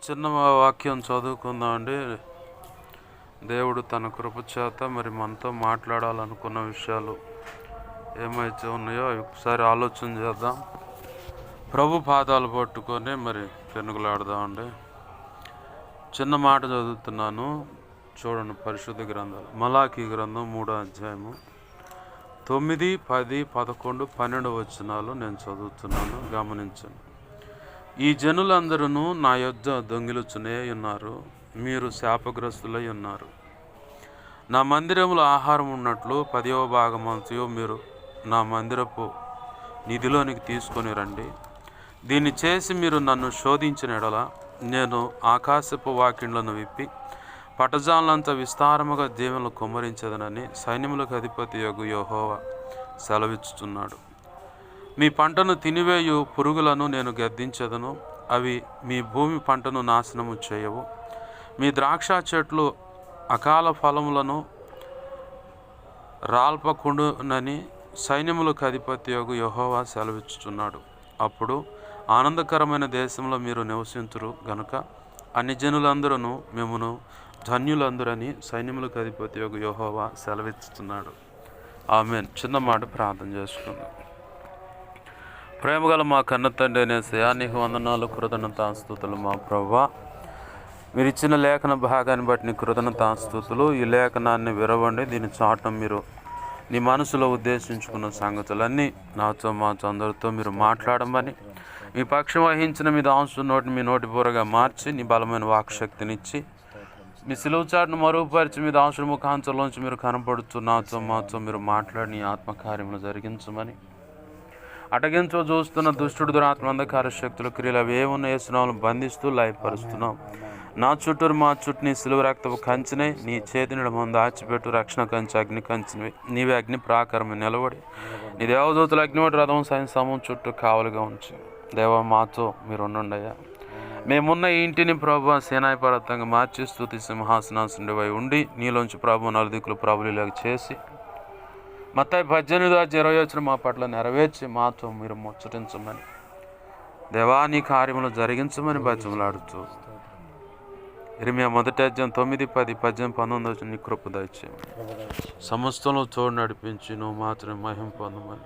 చిన్న వాక్యం చదువుకుందామండి. దేవుడు తన కృప చేత మరి మనతో మాట్లాడాలనుకున్న విషయాలు ఏమైతే ఉన్నాయో అవి ఒకసారి ఆలోచన చేద్దాం. ప్రభు పాదాలు పట్టుకొని మరి పెనుగులాడదామండి. చిన్న మాట చదువుతున్నాను, చూడండి. పరిశుద్ధ గ్రంథాలు మలాకీ గ్రంథం 3వ అధ్యాయము 9, 10, 11, 12 వచనాలు నేను చదువుతున్నాను, గమనించండి. ఈ జనులందరూ నా యొద్ద దొంగిలుచునే ఉన్నారు, మీరు శాపగ్రస్తులై ఉన్నారు. నా మందిరములో ఆహారం ఉన్నట్లు 10వ భాగమంతయు మీరు నా మందిరపు నిధిలోనికి తీసుకొని రండి. దీన్ని చేసి మీరు నన్ను శోధించిన ఎడల నేను ఆకాశపు వాకిండ్లను విప్పి పటజాలంత విస్తారముగా దీవెనలు కుమ్మరించదనని సైన్యములకు అధిపతి యొగు యెహోవా సెలవిచ్చుచున్నాడు. మీ పంటను తినివేయు పురుగులను నేను గద్దించదను, అవి మీ భూమి పంటను నాశనము చేయవు. మీ ద్రాక్ష చెట్లు అకాల ఫలములను రాల్పకుండునని సైన్యములకు అధిపతి యొగు యెహోవా సెలవిచ్చుచున్నాడు. అప్పుడు ఆనందకరమైన దేశంలో మీరు నివసింతురు గనుక అన్ని జనులందరూ మిమ్మును ధన్యులందరని సైన్యములకు అధిపతి యొగు యెహోవా సెలవిచ్చుచున్నాడు. ఆమేన్. చిన్న మాట ప్రార్థన చేసుకుందాం. ప్రేమగల మా కన్న తండ్రి యేసయ్యా, నీకు వందనాలు, కృతజ్ఞతాస్తుతులు. మా ప్రభువా, మీరు ఇచ్చిన లేఖన భాగాన్ని బట్టి నీ కృతజ్ఞతాస్తుతులు. ఈ లేఖనాన్ని విరవండి, దీని చాటం మీరు నీ మనసులో ఉద్దేశించుకున్న సంగతులన్నీ నాతో మాతో అందరితో మీరు మాట్లాడమని, మీ పక్షం వహించిన మీ దాసు నోటిని మీ నోటి బూరగా మార్చి నీ బలమైన వాక్శక్తినిచ్చి మీ సిలువ చాటును మరుగుపరిచి మీ దాసుడి ముఖాంతంలోంచి మీరు కనపడుతూ నాతో మాతో మీరు మాట్లాడి నీ ఆత్మకార్యములు జరిగించమని, అటగించో చూస్తున్న దుష్టుడు దురాత్మ అంధకార శక్తుల క్రియలు అవి ఏమున్న యేసునామములో బంధిస్తూ లయపరుస్తున్నాం. నా చుట్టూరు మా చుట్టూ నీ సిలువ రక్తపు కంచెనే, నీ చేతిని ముందు దాచిపెట్టు రక్షణ కంచె అగ్ని కంచెని నీవే అగ్ని ప్రాకారమే నిలబడి నీ దేవదూతలు అగ్నివటి రథం సమం చుట్టూ కావలుగా ఉంచి దేవ మాతో మీరు ఉండుండయ్యా. మేమున్న ఈ ఇంటిని ప్రభు సేనాయి పర్వతంగా మార్చి స్తుతి సింహాసనాసుండివై ఉండి నీలోంచి ప్రభు నలుదిక్కులు ప్రభులాగా చేసి మత్తయి 18:20 మా పట్ల నెరవేర్చి మాతో మీరు ముచ్చటించమని దేవా నీ కార్యములు జరిగించమని బతిమలాడుతూ ఇర్మియా 1వ అధ్యాయం 9, 10, 18, 19 నీ కృప దయచేయమని, సమస్తంలో తోడు నడిపించి నువ్వు మాత్రమే మహిమ పొందమని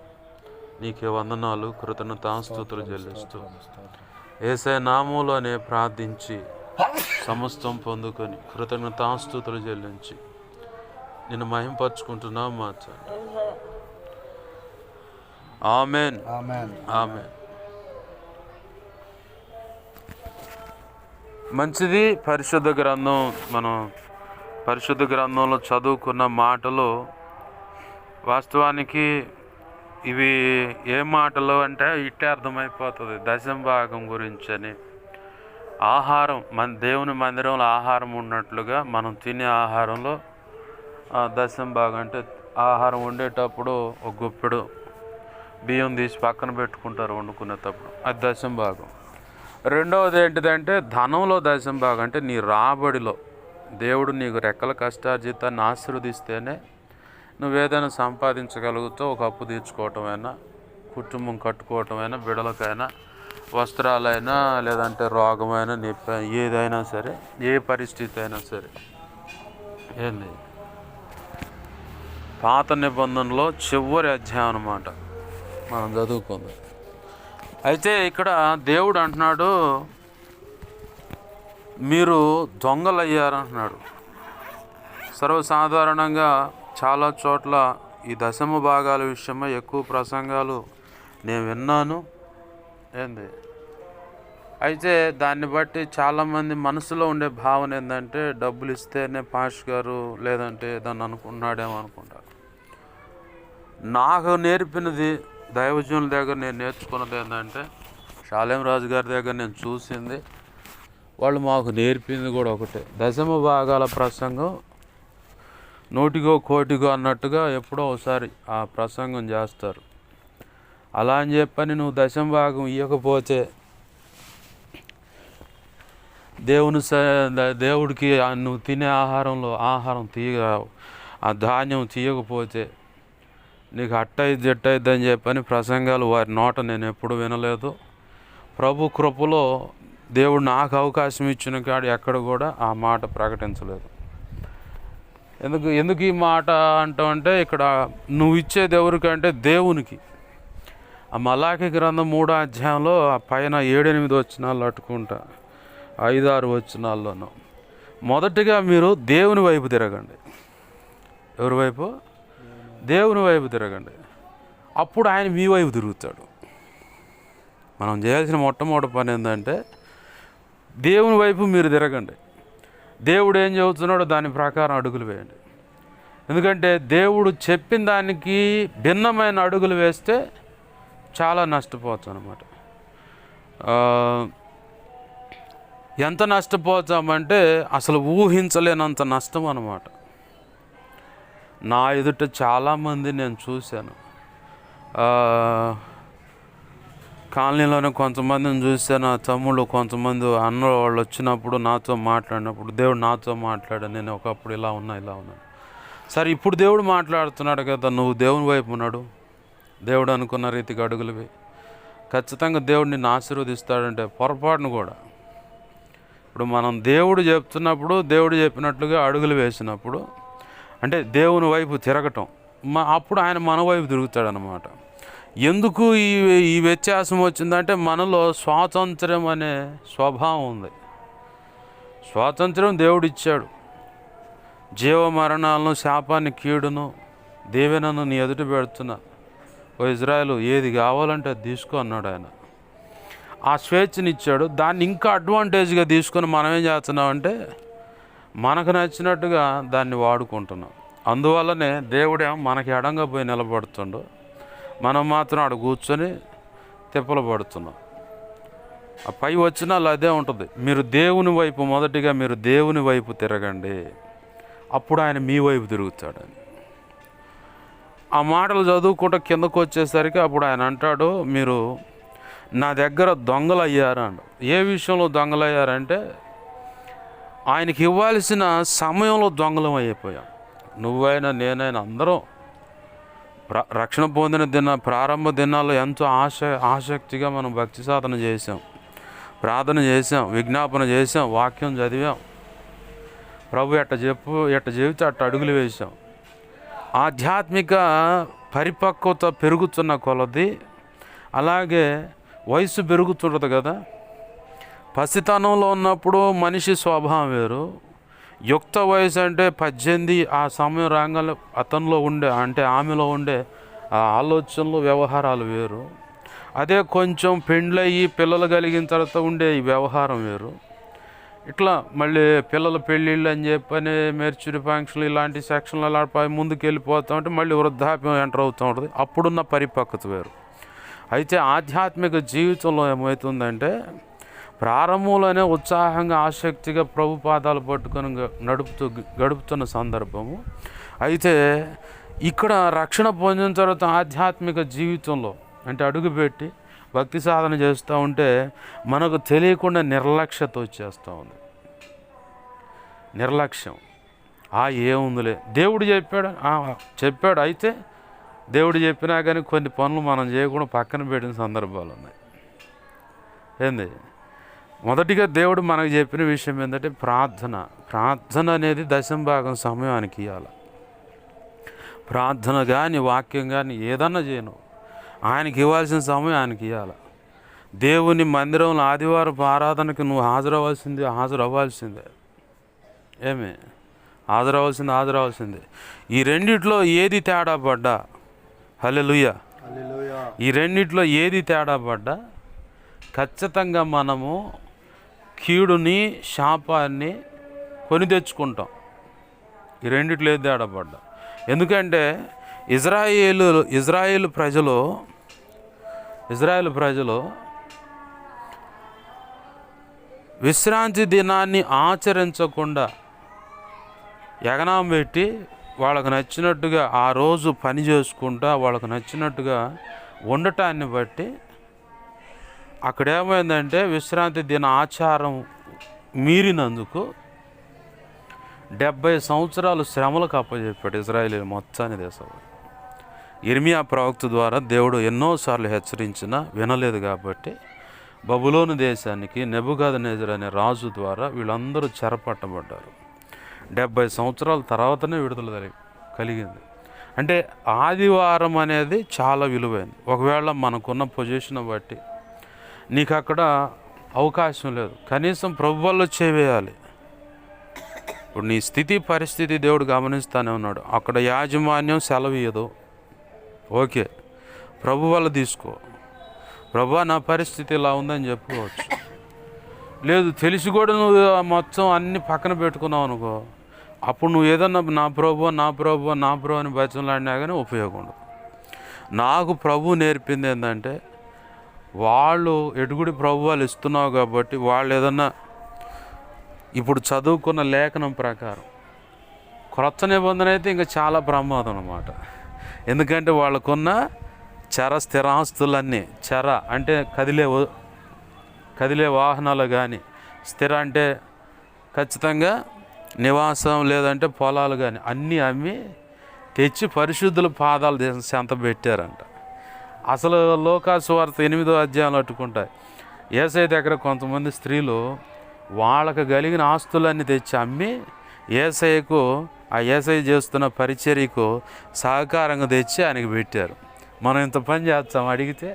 నీకే వందనాలు, కృతజ్ఞతాస్తుతులు చెల్లిస్తూ యేసయ్య నామములోనే ప్రార్థించి సమస్తం పొందుకొని కృతజ్ఞతాస్తుతులు చెల్లించి నిన్ను మహింపరచుకుంటున్నావు మా తండ్రి. ఆమేన్, ఆమేన్. మంచిది. పరిశుద్ధ గ్రంథం, మనం పరిశుద్ధ గ్రంథంలో చదువుకున్న మాటలు వాస్తవానికి ఇవి ఏ మాటలు అంటే ఇట్టే అర్థమైపోతుంది. దశంభాగం గురించి అని. ఆహారం, మన దేవుని మందిరంలో ఆహారం ఉన్నట్లుగా మనం తినే ఆహారంలో దశంభాగం అంటే ఆహారం వండేటప్పుడు ఒక గుప్పెడు బియ్యం తీసి పక్కన పెట్టుకుంటారు వండుకునేటప్పుడు, అది దశంభాగం. రెండవది ఏంటిదంటే ధనంలో దశంభాగం అంటే నీ రాబడిలో దేవుడు నీకు రెక్కల కష్టార్జితాన్ని ఆశీర్వదిస్తేనే నువ్వేదైనా సంపాదించగలుగుతావు. ఒక అప్పు తీర్చుకోవటమైనా, కుటుంబం కట్టుకోవటమైనా, బిడలకైనా, వస్త్రాలైనా, లేదంటే రోగమైనా, నొప్పి, ఏదైనా సరే, ఏ పరిస్థితి అయినా సరే. ఏంది పాత నిబంధనలో చివరి అధ్యాయం అన్నమాట మనం చదువుకుందాం. అయితే ఇక్కడ దేవుడు అంటున్నాడు, మీరు దొంగలయ్యారంటున్నాడు. సర్వసాధారణంగా చాలా చోట్ల ఈ దశమ భాగాల విషయమై ఎక్కువ ప్రసంగాలు నేను విన్నాను. ఏంది అయితే దాన్ని బట్టి చాలామంది మనసులో ఉండే భావన ఏంటంటే డబ్బులు ఇస్తేనే పాష్ గారు లేదంటే దాన్ని అనుకున్నాడేమో అనుకుంటారు. నాకు నేర్పినది దైవజనుల దగ్గర నేను నేర్చుకున్నది ఏంటంటే, షాలేం రాజు గారి దగ్గర నేను చూసింది, వాళ్ళు మాకు నేర్పింది కూడా ఒకటే. దశమ భాగాల ప్రసంగం నూటిగో కోటిగో అన్నట్టుగా ఎప్పుడో ఒకసారి ఆ ప్రసంగం చేస్తారు. అలా అని చెప్పని నువ్వు దశమ భాగం ఇవ్వకపోతే దేవుడికి నువ్వు తినే ఆహారంలో ఆహారం ఆ ధాన్యం తీయకపోతే నీకు అట్టయిద్ది ఎట్టయిద్ది అని చెప్పని ప్రసంగాలు వారి నోట నేను ఎప్పుడు వినలేదు. ప్రభు కృపలో దేవుడు నాకు అవకాశం ఇచ్చిన కాడు ఎక్కడ కూడా ఆ మాట ప్రకటించలేదు. ఎందుకు ఈ మాట అంటామంటే, ఇక్కడ నువ్వు ఇచ్చేది ఎవరికంటే దేవునికి. ఆ మలాకి గ్రంథం 3వ అధ్యాయంలో ఆ పైన 7-8 వచనాలు అట్టుకుంటా, 5-6 వచనాల్లోనూ మొదటిగా మీరు దేవుని వైపు తిరగండి. ఎవరి వైపు? దేవుని వైపు తిరగండి. అప్పుడు ఆయన మీ వైపు తిరుగుతాడు. మనం చేయాల్సిన మొట్టమొదటి పని ఏంటంటే, దేవుని వైపు మీరు తిరగండి. దేవుడు ఏం చెబుతున్నాడో దాని ప్రకారం అడుగులు వేయండి. ఎందుకంటే దేవుడు చెప్పిన దానికి భిన్నమైన అడుగులు వేస్తే చాలా నష్టపోవచ్చు అన్నమాట. ఎంత నష్టపోతామంటే అసలు ఊహించలేనంత నష్టం అన్నమాట. నా ఎదుట చాలామంది నేను చూశాను. కాలనీలోనే కొంతమందిని చూశాను. తమ్ముళ్ళు కొంతమంది అన్న వాళ్ళు వచ్చినప్పుడు నాతో మాట్లాడినప్పుడు దేవుడు నాతో మాట్లాడాను. నేను ఒకప్పుడు ఇలా ఉన్నాను. సరే, ఇప్పుడు దేవుడు మాట్లాడుతున్నాడు కదా, నువ్వు దేవుని వైపు ఉన్నాడు, దేవుడు అనుకున్న రీతికి అడుగులువి, ఖచ్చితంగా దేవుడు నిన్ను ఆశీర్వదిస్తాడంటే పొరపాటును కూడా. ఇప్పుడు మనం దేవుడు చెప్తున్నప్పుడు, దేవుడు చెప్పినట్లుగా అడుగులు వేసినప్పుడు అంటే దేవుని వైపు తిరగటం, అప్పుడు ఆయన మన వైపు తిరుగుతాడనమాట. ఎందుకు ఈ వ్యత్యాసం వచ్చిందంటే, మనలో స్వాతంత్ర్యం అనే స్వభావం ఉంది. స్వాతంత్ర్యం దేవుడు ఇచ్చాడు. జీవ మరణాలను, శాపాన్ని, కీడును, దీవెనను నీ ఎదుట పెడుతున్నా, ఓ ఇజ్రాయేలు ఏది కావాలంటే అది తీసుకో అన్నాడు ఆయన. ఆ స్వేచ్ఛనిచ్చాడు. దాన్ని ఇంకా అడ్వాంటేజ్గా తీసుకొని మనం ఏం చేస్తున్నామంటే, మనకు నచ్చినట్టుగా దాన్ని వాడుకుంటున్నాం. అందువల్లనే దేవుడేమో మనకి ఎడంగా పోయి నిలబడుతుండు, మనం మాత్రం ఆడ కూర్చొని తిప్పలు పడుతున్నాం. ఆ పై వచనాలు అదే ఉంటుంది. మీరు దేవుని వైపు, మొదటిగా మీరు దేవుని వైపు తిరగండి, అప్పుడు ఆయన మీ వైపు తిరుగుతాడని. ఆ మాటలు చదువుకుంటూ కిందకు వచ్చేసరికి అప్పుడు ఆయన అంటాడు, మీరు నా దగ్గర దొంగలు అయ్యారంట. ఏ విషయంలో దొంగలు అయ్యారంటే, ఆయనకి ఇవ్వాల్సిన సమయంలో దొంగలం అయిపోయాం. నువ్వైనా నేనైనా అందరం రక్షణ పొందిన ప్రారంభ దినాల్లో ఎంతో ఆసక్తిగా మనం భక్తి సాధన చేసాం, ప్రార్థన చేసాం, విజ్ఞాపన చేసాం, వాక్యం చదివాం. ప్రభు ఎట్ట చెబితే అట్ట అడుగులు వేసాం. ఆధ్యాత్మిక పరిపక్వత పెరుగుతున్న కొలది, అలాగే వయసు పెరుగుతుంటుంది కదా. పసితనంలో ఉన్నప్పుడు మనిషి స్వభావం వేరు. యుక్త వయసు అంటే 18, ఆ సమయం రాగానే అతనిలో ఉండే, అంటే ఆమెలో ఉండే ఆలోచనలు, వ్యవహారాలు వేరు. అదే కొంచెం పెండ్లయ్యి పిల్లలు కలిగిన తర్వాత ఉండే ఈ వ్యవహారం వేరు. ఇట్లా మళ్ళీ పిల్లల పెళ్ళిళ్ళు అని చెప్పని, మెర్చురీ ఫంక్షన్లు, ఇలాంటి సెక్షన్లు అలా ముందుకు వెళ్ళిపోతూ ఉంటే మళ్ళీ వృద్ధాప్యం ఎంటర్ అవుతూ ఉంటుంది. అప్పుడున్న పరిపక్వత వేరు. అయితే ఆధ్యాత్మిక జీవితంలో ఏమవుతుందంటే, ప్రారంభంలోనే ఉత్సాహంగా, ఆసక్తిగా ప్రభు పాదాలు పట్టుకొని గడుపుతున్న సందర్భము. అయితే ఇక్కడ రక్షణ పొందిన తర్వాత ఆధ్యాత్మిక జీవితంలో అంటే అడుగుపెట్టి భక్తి సాధన చేస్తూ ఉంటే మనకు తెలియకుండా నిర్లక్ష్యత వచ్చేస్తూ ఉంది. నిర్లక్ష్యం. ఏముందిలే, దేవుడు చెప్పాడు. అయితే దేవుడు చెప్పినా కానీ కొన్ని పనులు మనం చేయకుండా పక్కన పెట్టిన సందర్భాలు ఉన్నాయి. ఏంది? మొదటిగా దేవుడు మనకు చెప్పిన విషయం ఏంటంటే, ప్రార్థన అనేది 10% సమయానికి ఇవ్వాలి. ప్రార్థన కానీ, వాక్యం కానీ ఏదన్నా చేయను, ఆయనకి ఇవ్వాల్సిన సమయం ఆయనకి ఇవ్వాలి. దేవుని మందిరంలో ఆదివారపు ఆరాధనకి నువ్వు హాజరవ్వాల్సిందే. ఏమి హాజరవ్వాల్సిందే. ఈ రెండిట్లో ఏది తేడా పడ్డా, హల్లెలూయా, ఈ రెండిట్లో ఏది తేడా పడ్డా ఖచ్చితంగా మనము కీడుని, శాపాన్ని కొని తెచ్చుకుంటాం. ఈ రెండిట్లో ఏది తేడా పడ్డా. ఎందుకంటే ఇజ్రాయేలు ప్రజలు విశ్రాంతి దినాన్ని ఆచరించకుండా ఎగనాం పెట్టి వాళ్ళకు నచ్చినట్టుగా ఆ రోజు పని చేసుకుంటా వాళ్ళకు నచ్చినట్టుగా ఉండటాన్ని బట్టి అక్కడ ఏమైందంటే, విశ్రాంతి దిన ఆచారం మీరినందుకు 70 సంవత్సరాలు శ్రమలకు అప్పచెప్పాడు ఇజ్రాయేలీలు మొత్తాన్ని దేశంలో. ఇర్మియా ప్రవక్త ద్వారా దేవుడు ఎన్నోసార్లు హెచ్చరించినా వినలేదు కాబట్టి బబులోను దేశానికి నెబుకద్నెజరు అనే రాజు ద్వారా వీళ్ళందరూ చెరపట్టబడ్డారు. 70 సంవత్సరాల తర్వాతనే విడుదల కలిగింది. అంటే ఆదివారం అనేది చాలా విలువైంది. ఒకవేళ మనకున్న పొజిషన్ బట్టి నీకు అక్కడ అవకాశం లేదు, కనీసం ప్రభు వల్ల చేయాలి. ఇప్పుడు నీ స్థితి పరిస్థితి దేవుడు గమనిస్తానే ఉన్నాడు. అక్కడ యాజమాన్యం సెలవు ఇయ్యదు, ఓకే, ప్రభు వల్ల తీసుకో. ప్రభు నా పరిస్థితి ఇలా ఉందని చెప్పుకోవచ్చు. లేదు తెలిసి కూడా నువ్వు మొత్తం అన్ని పక్కన పెట్టుకున్నావు అనుకో, అప్పుడు నువ్వు ఏదన్నా నా ప్రభు అని బచనలాడినా కానీ ఉపయోగం ఉండదు. నాకు ప్రభు నేర్పింది ఏంటంటే, వాళ్ళు ఎటుగుడి ప్రభు వాళ్ళు ఇస్తున్నావు కాబట్టి వాళ్ళు ఏదన్నా ఇప్పుడు చదువుకున్న లేఖనం ప్రకారం క్రొత్త నిబంధన అయితే ఇంకా చాలా ప్రమాదం అన్నమాట. ఎందుకంటే వాళ్ళకున్న స్థిరాస్తులన్నీ, అంటే కదిలే వాహనాలు కానీ, స్థిర అంటే ఖచ్చితంగా నివాసం లేదంటే పొలాలు కానీ అన్నీ అమ్మి తెచ్చి పరిశుద్ధుల పాదాలు చెంత పెట్టారంట. అసలు లోకాసువార్త 8వ అధ్యాయంలో అట్టుకుంటాయి. యేసయ్య దగ్గర కొంతమంది స్త్రీలు వాళ్ళకు కలిగిన ఆస్తులన్నీ తెచ్చి అమ్మి యేసయ్యకు, ఆ యేసయ్య చేస్తున్న పరిచర్యకు సహకారంగా తెచ్చి ఆయనకి పెట్టారు. మనం ఇంత పని చేస్తాం అడిగితే,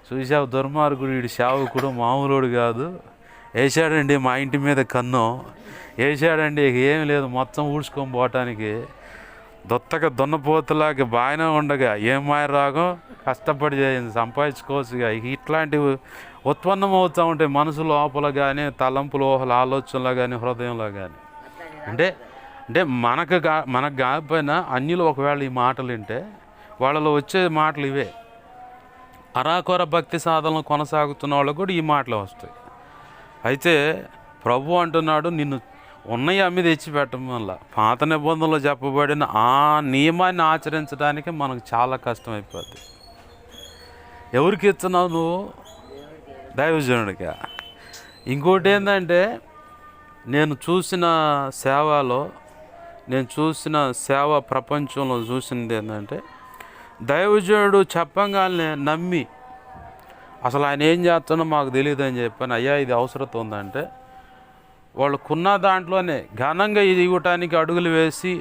చూసావు దుర్మార్గుడు, వీడి సేవకుడు మామూలుడు కాదు, వేసాడండి మా ఇంటి మీద కన్ను వేసాడండి, ఏమి లేదు మొత్తం ఊడ్చుకొని పోవటానికి, దొత్తగా దున్నపోతులాగా బాగానే ఉండగా ఏం మాయ రాగం, కష్టపడి సంపాదించుకోవచ్చుగా. ఇట్లాంటివి ఉత్పన్నం అవుతూ ఉంటాయి మనసు లోపల కానీ, తలంపులు, ఊహల ఆలోచనలో కానీ, హృదయంలో కానీ. అంటే మనకు కాకపోయినా అన్యులు ఒకవేళ ఈ మాటలు వింటే వాళ్ళలో వచ్చే మాటలు ఇవే. అరాకొర భక్తి సాధనలు కొనసాగుతున్న వాళ్ళకు కూడా ఈ మాటలు వస్తాయి. అయితే ప్రభు అంటున్నాడు, నిన్ను ఉన్నయి అమ్మి తెచ్చిపెట్టడం వల్ల పాత నిబంధనలో చెప్పబడిన ఆ నియమాన్ని ఆచరించడానికి మనకు చాలా కష్టమైపోద్ది. ఎవరికి ఇస్తున్నావు నువ్వు? దైవజనుడిగా. ఇంకోటి ఏంటంటే, నేను చూసిన సేవ ప్రపంచంలో చూసింది ఏంటంటే, దైవజనుడు చెప్పంగానే నమ్మి అసలు ఆయన ఏం చేస్తున్నా మాకు తెలియదు అని చెప్పాను, అయ్యా ఇది అవసరం ఉందంటే వాళ్ళకున్న దాంట్లోనే ఘనంగా ఇది ఇవ్వటానికి అడుగులు వేసి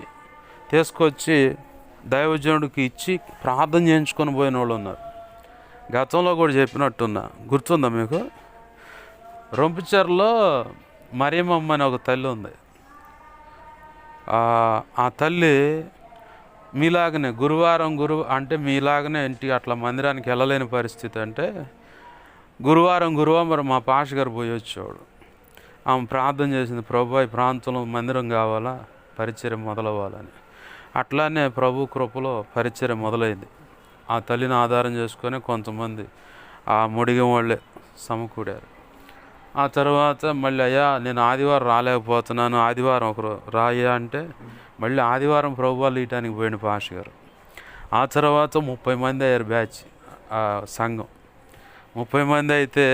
తీసుకొచ్చి దైవజనుడికి ఇచ్చి ప్రార్థన చేయించుకొని పోయిన వాళ్ళు ఉన్నారు. గతంలో కూడా చెప్పినట్టున్నా, గుర్తుందా మీకు? రొంపిచెర్లో మరియమ్మ అని ఒక తల్లి ఉంది. ఆ తల్లి మీలాగనే గురువారం అంటే మీలాగనే ఇంటికి అట్లా మందిరానికి వెళ్ళలేని పరిస్థితి. అంటే గురువారం మరి మా పాష గారు పోయి వచ్చేవాడు. ఆమె ప్రార్థన చేసింది, ప్రభు ఈ ప్రాంతంలో మందిరం కావాలా, పరిచర్య మొదలవ్వాలని. అట్లానే ప్రభు కృపలో పరిచర్య మొదలైంది. ఆ తల్లిని ఆధారం చేసుకొని కొంతమంది ఆ ముడిగం వాళ్ళే సమకూడారు. ఆ తర్వాత మళ్ళీ అయ్యా నేను ఆదివారం రాలేకపోతున్నాను, ఆదివారం ఒకరు రాయ్యా అంటే మళ్ళీ ఆదివారం ప్రభు వాళ్ళు ఇయటానికి పోయిన పాష గారు. ఆ తర్వాత 30 మంది అయ్యారు బ్యాచ్, ఆ సంఘం 30 మంది అయితే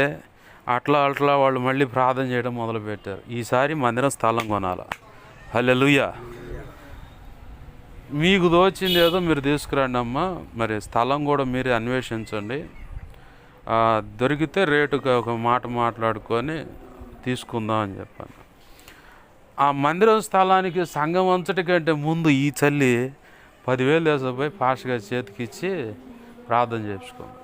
అట్లా వాళ్ళు మళ్ళీ ప్రార్థన చేయడం మొదలుపెట్టారు. ఈసారి మందిరం స్థలం కొనాలా. హల్లెలూయా. మీకు దోచింది ఏదో మీరు తీసుకురండి అమ్మా, మరి స్థలం కూడా మీరే అన్వేషించండి, దొరికితే రేటుగా ఒక మాట మాట్లాడుకొని తీసుకుందాం అని చెప్పాను. ఆ మందిరం స్థలానికి సంఘం అంతటికంటే ముందు ఈ తల్లి 10,000 తీసుకుపోయి పాస్టర్ చేతికి ఇచ్చి ప్రార్థన చేయించుకుంది.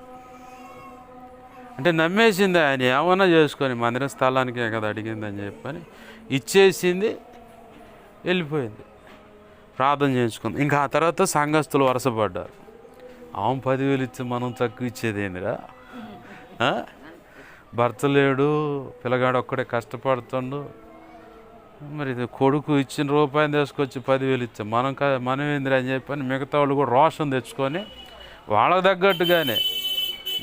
అంటే నమ్మేసింది, ఆయన ఏమన్నా చేసుకొని మందిరం స్థలానికే కదా అడిగిందని చెప్పని ఇచ్చేసింది, వెళ్ళిపోయింది, ప్రార్థన చేయించుకుంది. ఇంకా ఆ తర్వాత సంఘస్థులు వరుసపడ్డారు. ఆమె 10,000 ఇచ్చి మనం తక్కువ ఇచ్చేది ఏందిరా, భర్త లేడు, పిల్లగాడు ఒక్కడే కష్టపడుతుండు, మరి కొడుకు ఇచ్చిన రూపాయలు తీసుకొచ్చి 10,000 ఇచ్చాం మనం ఏందిరా అని చెప్పని మిగతా వాళ్ళు కూడా రోషం తెచ్చుకొని వాళ్ళకు తగ్గట్టుగానే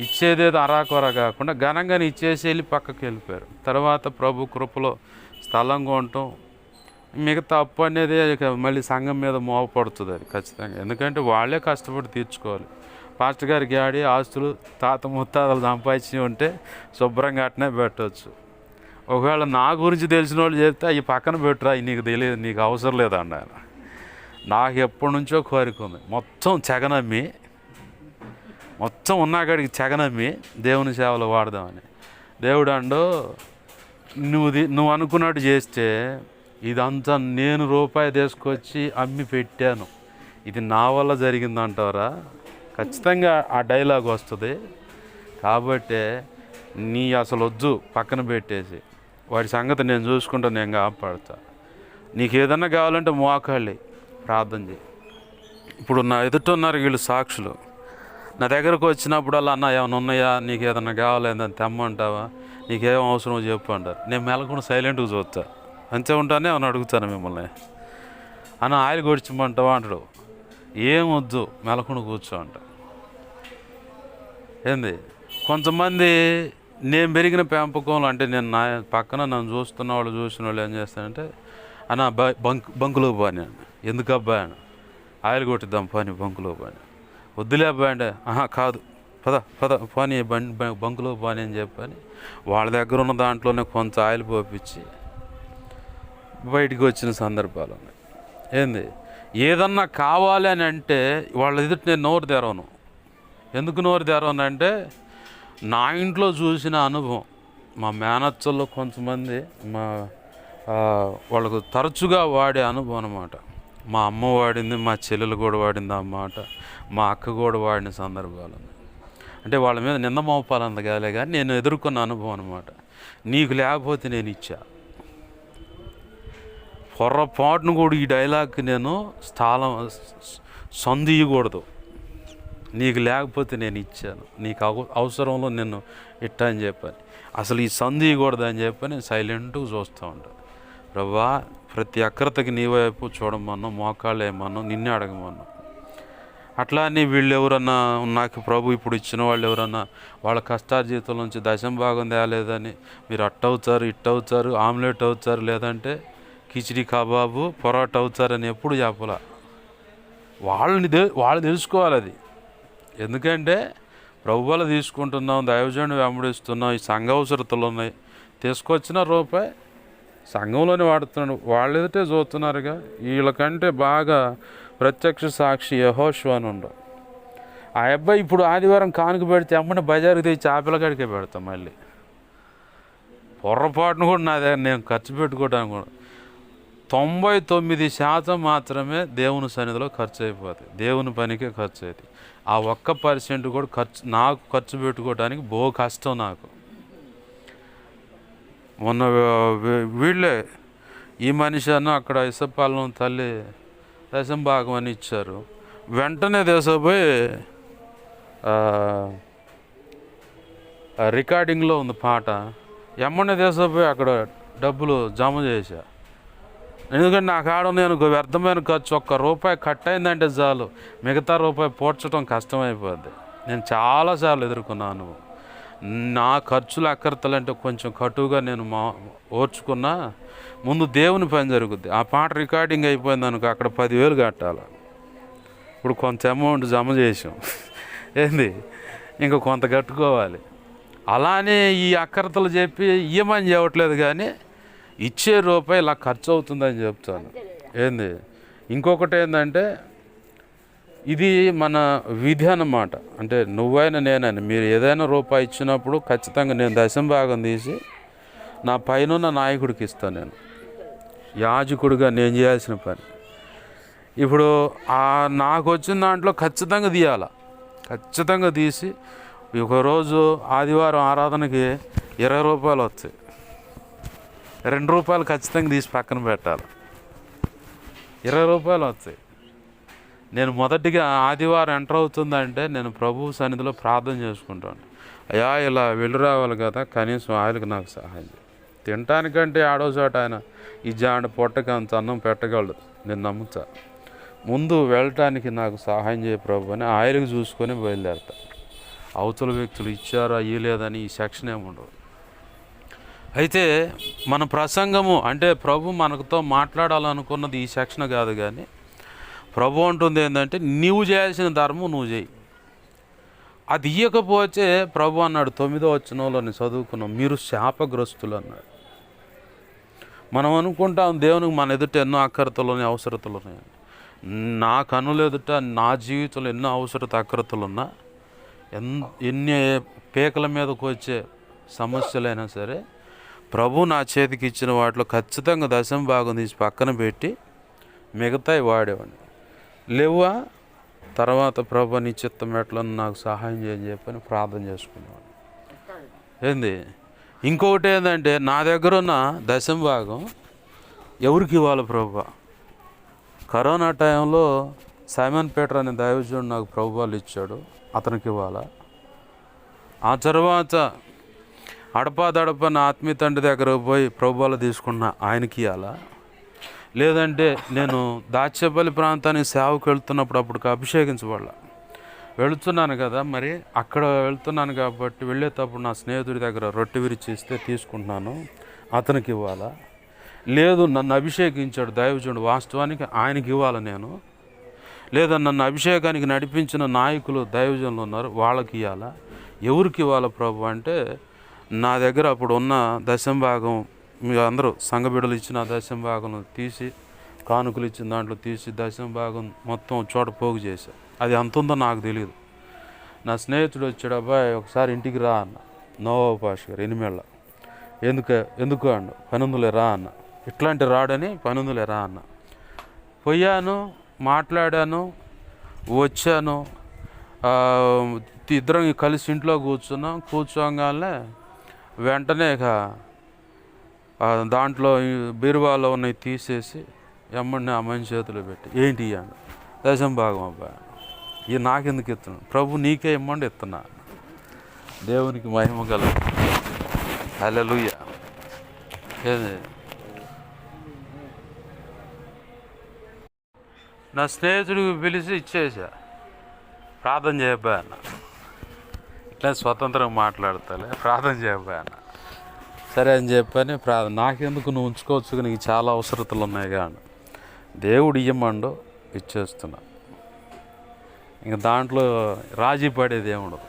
ఇచ్చేదేదో అరాకొర కాకుండా ఘనంగానే ఇచ్చేసి వెళ్ళి పక్కకి వెళ్ళిపోయారు. తర్వాత ప్రభు కృపలో స్థలం కొనటం, మిగతా అప్పు అనేది మళ్ళీ సంఘం మీద మోపడుతుంది అది ఖచ్చితంగా. ఎందుకంటే వాళ్ళే కష్టపడి తీర్చుకోవాలి. పాస్టర్ గారికి ఆడి ఆస్తులు తాత ముత్తాతలు సంపాదించి ఉంటే శుభ్రంగా అట్నే పెట్టవచ్చు. ఒకవేళ నా గురించి తెలిసిన వాళ్ళు చెప్తే అవి పక్కన పెట్టురా, నీకు తెలియదు, నీకు అవసరం లేదండి ఆయన. నాకు ఎప్పటి నుంచో కోరిక ఉంది, మొత్తం ఉన్నాకాడికి చెగనమ్మి దేవుని సేవలో వాడదామని. దేవుడు అండు నువ్వు అనుకున్నట్టు చేస్తే ఇదంతా నేను రూపాయి తీసుకొచ్చి అమ్మి పెట్టాను, ఇది నా వల్ల జరిగిందంటారా? ఖచ్చితంగా ఆ డైలాగ్ వస్తుంది. కాబట్టి నీ అసలు వద్దు, పక్కన పెట్టేసి వాడి సంగతి నేను చూసుకుంటా, నేను కాపాడుతా. నీకు ఏదన్నా కావాలంటే మోకాళ్ళి ప్రార్థన చేయి. ఇప్పుడు నా ఎదుట ఉన్నారు వీళ్ళు సాక్షులు. నా దగ్గరకు వచ్చినప్పుడల్లా అన్న ఏమైనా ఉన్నాయా, నీకు ఏదన్నా కావాలేదని తెమ్మంటావా, నీకేం అవసరమో చెప్పు అంటారు. నేను మెలకుండా సైలెంట్గా చూస్తా, అంతే ఉంటానే ఏమన్నా అడుగుతాను మిమ్మల్ని. అన్న ఆయిల్ కొడిచమంటావా అంటాడు. ఏం వద్దు, మెలకుండా కూర్చో అంట. ఏంది కొంతమంది నేను పెరిగిన పెంపకంలో, అంటే నేను నా పక్కన నన్ను చూస్తున్న వాళ్ళు చూసిన వాళ్ళు ఏం చేస్తానంటే, అన్న బంకులో పోని అని. ఎందుకు అబ్బాయి అని, ఆయిల్ కొట్టిద్దాం పని బంకులో పోని. వద్దులే అబ్బాయి అంటే, కాదు పద పోనీ బంకులో పోని అని చెప్పని వాళ్ళ దగ్గర ఉన్న దాంట్లోనే కొంచెం ఆయిల్ పోపించి బయటికి వచ్చిన సందర్భాలు ఉన్నాయి. ఏంది ఏదన్నా కావాలి అని అంటే వాళ్ళ ఎదుట నేను నోరు తెరవను. ఎందుకు నోరు తెరవను అంటే, నా ఇంట్లో చూసిన అనుభవం. మా మేనత్తల్లో కొంతమంది వాళ్ళకు తరచుగా వాడే అనుభవం అన్నమాట. మా అమ్మ వాడింది, మా చెల్లెలు కూడా వాడింది ఆ మాట, మా అక్క కూడా వాడిన సందర్భాలు. అంటే వాళ్ళ మీద నింద మోపాలంత కాలే కానీ నేను ఎదుర్కొన్న అనుభవం అనమాట. నీకు లేకపోతే నేను ఇచ్చా. పొర్రపాటును కూడా ఈ డైలాగ్కి నేను సందియకూడదు. నీకు లేకపోతే నేను ఇచ్చాను, నీకు అవసరంలో నేను ఇట్టా అని చెప్పని, అసలు ఈ సందియకూడదు అని చెప్పని నేను సైలెంట్గా చూస్తూ ఉంటాను. ప్రభా, ప్రతి అక్రతకి నీ వైపు చూడమన్నావు, మోకాళ్ళు వేయమన్నావు, నిన్నే అడగమన్నావు. అట్లా అని వీళ్ళు ఎవరన్నా నాకు ప్రభు ఇప్పుడు ఇచ్చిన వాళ్ళు ఎవరన్నా వాళ్ళ కష్టార్జితం నుంచి దశంభాగం తేలేదని మీరు అట్టవుతారు, ఇట్టవుతారు, ఆమ్లెట్ అవుతారు, లేదంటే కిచిడి కబాబు పొరాటా అవుతారని ఎప్పుడు చెప్పాల. వాళ్ళు తెలుసుకోవాలి అది. ఎందుకంటే ప్రభు వల్ల తీసుకుంటున్నాం, దైవజనుడు వెంబడిస్తున్నాం, ఈ సంఘ అవసరతలు ఉన్నాయి, తీసుకొచ్చిన రూపాయి సంఘంలోనే వాడుతున్నాడు. వాళ్ళు ఎదుటే చూస్తున్నారుగా. వీళ్ళకంటే బాగా ప్రత్యక్ష సాక్షి యెహోషువ అని ఉండవు. ఆ అబ్బాయి ఇప్పుడు ఆదివారం కానుక పెడితే అమ్మని బజారుకి తెచ్చి ఆపిల్లకాడికే పెడతాం. మళ్ళీ పొర్రపాటును కూడా నా దగ్గర నేను ఖర్చు పెట్టుకోవడానికి కూడా 99% మాత్రమే దేవుని సన్నిధిలో ఖర్చు అయిపోతుంది, దేవుని పనికే ఖర్చు అవుతుంది. ఆ 1% కూడా నాకు ఖర్చు పెట్టుకోవడానికి కష్టం నాకు. మొన్న వీళ్ళే ఈ మనిషి అన్న అక్కడ ఇసపాలెం తల్లి దశంభాగం అని ఇచ్చారు. వెంటనే దేశపోయి రికార్డింగ్లో ఉంది పాట, ఎమ్మనే దేశపోయి అక్కడ డబ్బులు జమ చేశా. ఎందుకంటే నాకు నేను వ్యర్థమైన ఖర్చు, ₹1 కట్ అయిందంటే చాలు, మిగతా రూపాయి పోడ్చడం కష్టమైపోద్ది. నేను చాలాసార్లు ఎదుర్కొన్నాను. నా ఖర్చులు అక్కర్తలంటే కొంచెం కటువుగా నేను ఓర్చుకున్నా, ముందు దేవుని పని జరుగుద్ది. ఆ పాట రికార్డింగ్ అయిపోయింది అనుకో, అక్కడ 10,000 కట్టాలి. ఇప్పుడు కొంత అమౌంట్ జమ చేసాం, ఏంది ఇంకా కొంత కట్టుకోవాలి. అలానే ఈ అక్కర్తలు చెప్పి ఇయ్యమని చెప్పట్లేదు, కానీ ఇచ్చే రూపాయి ఇలా ఖర్చు అవుతుందని చెప్తాను. ఏంది ఇంకొకటి ఏంటంటే, ఇది మన విధి అన్నమాట. అంటే నువ్వైనా నేనైనా మీరు ఏదైనా రూపాయి ఇచ్చినప్పుడు ఖచ్చితంగా నేను దశంభాగం తీసి నా పైన నాయకుడికి ఇస్తాను. నేను యాజకుడిగా నేను చేయాల్సిన పని. ఇప్పుడు నాకు వచ్చిన దాంట్లో ఖచ్చితంగా తీయాలి. ఖచ్చితంగా తీసి ఒకరోజు ఆదివారం ఆరాధనకి ₹20 వస్తాయి, ₹2 ఖచ్చితంగా తీసి పక్కన పెట్టాలి. ₹20 వస్తాయి. నేను మొదటిగా ఆదివారం ఎంటర్ అవుతుందంటే నేను ప్రభు సన్నిధిలో ప్రార్థన చేసుకుంటాను. అయ్యా, ఇలా వెళ్ళి రావాలి కదా, కనీసం ఆయనకు నాకు సహాయం చేయి. తినటానికంటే ఆడో చోట ఆయన ఈ జాండ పొట్టకి అంత అన్నం పెట్టగలడు, నేను నమ్ముతా. ముందు వెళ్ళటానికి నాకు సహాయం చేయ ప్రభు అని ఆయనకు చూసుకొని బయలుదేరతా. అవతల వ్యక్తులు ఇచ్చారా ఇయ్యలేదని ఈ సెక్షన్ ఏముండదు. అయితే మన ప్రసంగము అంటే ప్రభు మనతో మాట్లాడాలనుకున్నది ఈ సెక్షన్ కాదు, కానీ ప్రభు అంటుంది ఏంటంటే, నువ్వు చేయాల్సిన ధర్మం నువ్వు చేయి. అది ఇయ్యకపోతే ప్రభు అన్నాడు 9వ వచనంలో చదువుకున్నాం, మీరు శాపగ్రస్తులు అన్నాడు. మనం అనుకుంటాం దేవునికి మన ఎదుట ఎన్నో అక్కరతలు ఉన్నాయి, అవసరతలు ఉన్నాయి. నా కనుల ఎదుట నా జీవితంలో ఎన్నో అవసరత అక్కరతలు ఉన్నా, ఎన్ని పేకల మీదకు వచ్చే సమస్యలైనా సరే ప్రభు నా చేతికి ఇచ్చిన వాటిలో ఖచ్చితంగా దశమ భాగం తీసి పక్కన పెట్టి మిగతాయి వాడేవాడిని. లేవా తర్వాత ప్రభు నీ చిత్తం ఎట్లా నాకు సహాయం చేయని చెప్పని ప్రార్థన చేసుకునేవాడిని. ఏంది ఇంకొకటి ఏంటంటే నా దగ్గర ఉన్న దశమ భాగం ఎవరికి ఇవ్వాలి ప్రభు? కరోనా టైంలో సైమన్ పీటర్ అనే దైవజనుడు నాకు ప్రభువాలు ఇచ్చాడు, అతనికి ఇవ్వాలా? ఆ తర్వాత అడపాదడప నా ఆత్మీయ తండ్రి దగ్గర పోయి ప్రభువాలు తీసుకున్న ఆయనకి ఇవ్వాలా? లేదంటే నేను దాచేపల్లి ప్రాంతానికి సేవకు వెళ్తున్నప్పుడు అప్పటికి అభిషేకించబడాల వెళుతున్నాను కదా, మరి అక్కడ వెళ్తున్నాను కాబట్టి వెళ్ళేటప్పుడు నా స్నేహితుడి దగ్గర రొట్టె విరిచి ఇస్తే తీసుకుంటున్నాను, అతనికి ఇవ్వాలా? లేదు నన్ను అభిషేకించాడు దైవజనుడు, వాస్తవానికి ఆయనకి ఇవ్వాలి నేను. లేదా నన్ను అభిషేకానికి నడిపించిన నాయకులు దైవజనులు ఉన్నారు, వాళ్ళకి ఇవ్వాలా? ఎవరికి ఇవ్వాలి ప్రభు అంటే నా దగ్గర అప్పుడు ఉన్న దశమ భాగం మీరు అందరూ సంఘ బిడ్డలు ఇచ్చిన దశమ భాగం తీసి, కానుకలు ఇచ్చిన దాంట్లో తీసి దశమ భాగం మొత్తం చోట పోగు చేశా. అది అంత ఉందో నాకు తెలియదు. నా స్నేహితుడు వచ్చాడు, అబ్బాయి ఒకసారి ఇంటికి రా అన్న, నోవా పాష్ గారు ఎనిమిళ్ళ. ఎందుకు అన్న, పనుందులే రా అన్న. ఇట్లాంటి రాడని పనుందులే రా అన్న. పోయాను, మాట్లాడాను, వచ్చాను. ఇద్దరం కలిసి ఇంట్లో కూర్చోగానే వెంటనే ఇక దాంట్లో బీరువాలో ఉన్నవి తీసేసి ఎమ్మడిని ఆ మనిషి చేతిలో పెట్టి ఏంటి ఇవ్వండి, దశమ భాగం అబ్బాయి, ఇది నాకెందుకు ఇస్తున్నాను, ప్రభు నీకే ఇమ్మండి ఇస్తున్నా. దేవునికి మహిమ కలుగు. హల్లెలూయా. ఏది నా స్నేహితుడికి పిలిచి ఇచ్చేసా, ప్రార్థన చేయబోయా అన్న. ఇట్లా స్వతంత్రంగా మాట్లాడతాలే, ప్రార్థన చేయబోయా అన్న. సరే అని చెప్పని నాకెందుకు నువ్వు ఉంచుకోవచ్చు, నీకు చాలా అవసరతలు ఉన్నాయి కానీ దేవుడు ఇయ్యమండు ఇచ్చేస్తున్నా. ఇంక దాంట్లో రాజీ పడే దేవుడు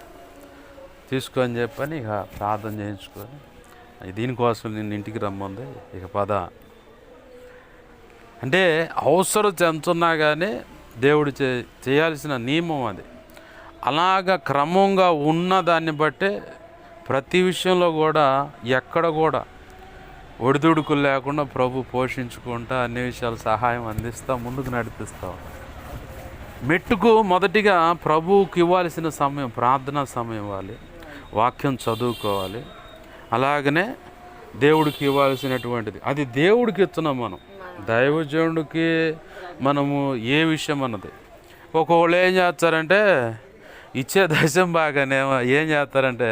తీసుకొని చెప్పని ఇక ప్రార్థన చేయించుకొని దీనికోసం నిన్ను ఇంటికి రమ్మంది, ఇక పద అంటే అవసరం ఎంతున్నా కానీ దేవుడు చేయాల్సిన నియమం అది. అలాగ క్రమంగా ఉన్న దాన్ని బట్టే ప్రతి విషయంలో కూడా ఎక్కడ కూడా ఒడిదుడుకులు లేకుండా ప్రభు పోషించుకుంటా అన్ని విషయాలు సహాయం అందిస్తూ ముందుకు నడిపిస్తాం. మెట్టుకు మొదటిగా ప్రభువుకి ఇవ్వాల్సిన సమయం ప్రార్థనా సమయం ఇవ్వాలి, వాక్యం చదువుకోవాలి. అలాగనే దేవుడికి ఇవ్వాల్సినటువంటిది అది దేవుడికి ఇస్తున్నాం మనం. దైవజనుడికి మనము ఏ విషయం అన్నది ఒక్కొక్కళ్ళు ఏం చేస్తారంటే ఇచ్చే దశమ భాగానే ఏం చేస్తారంటే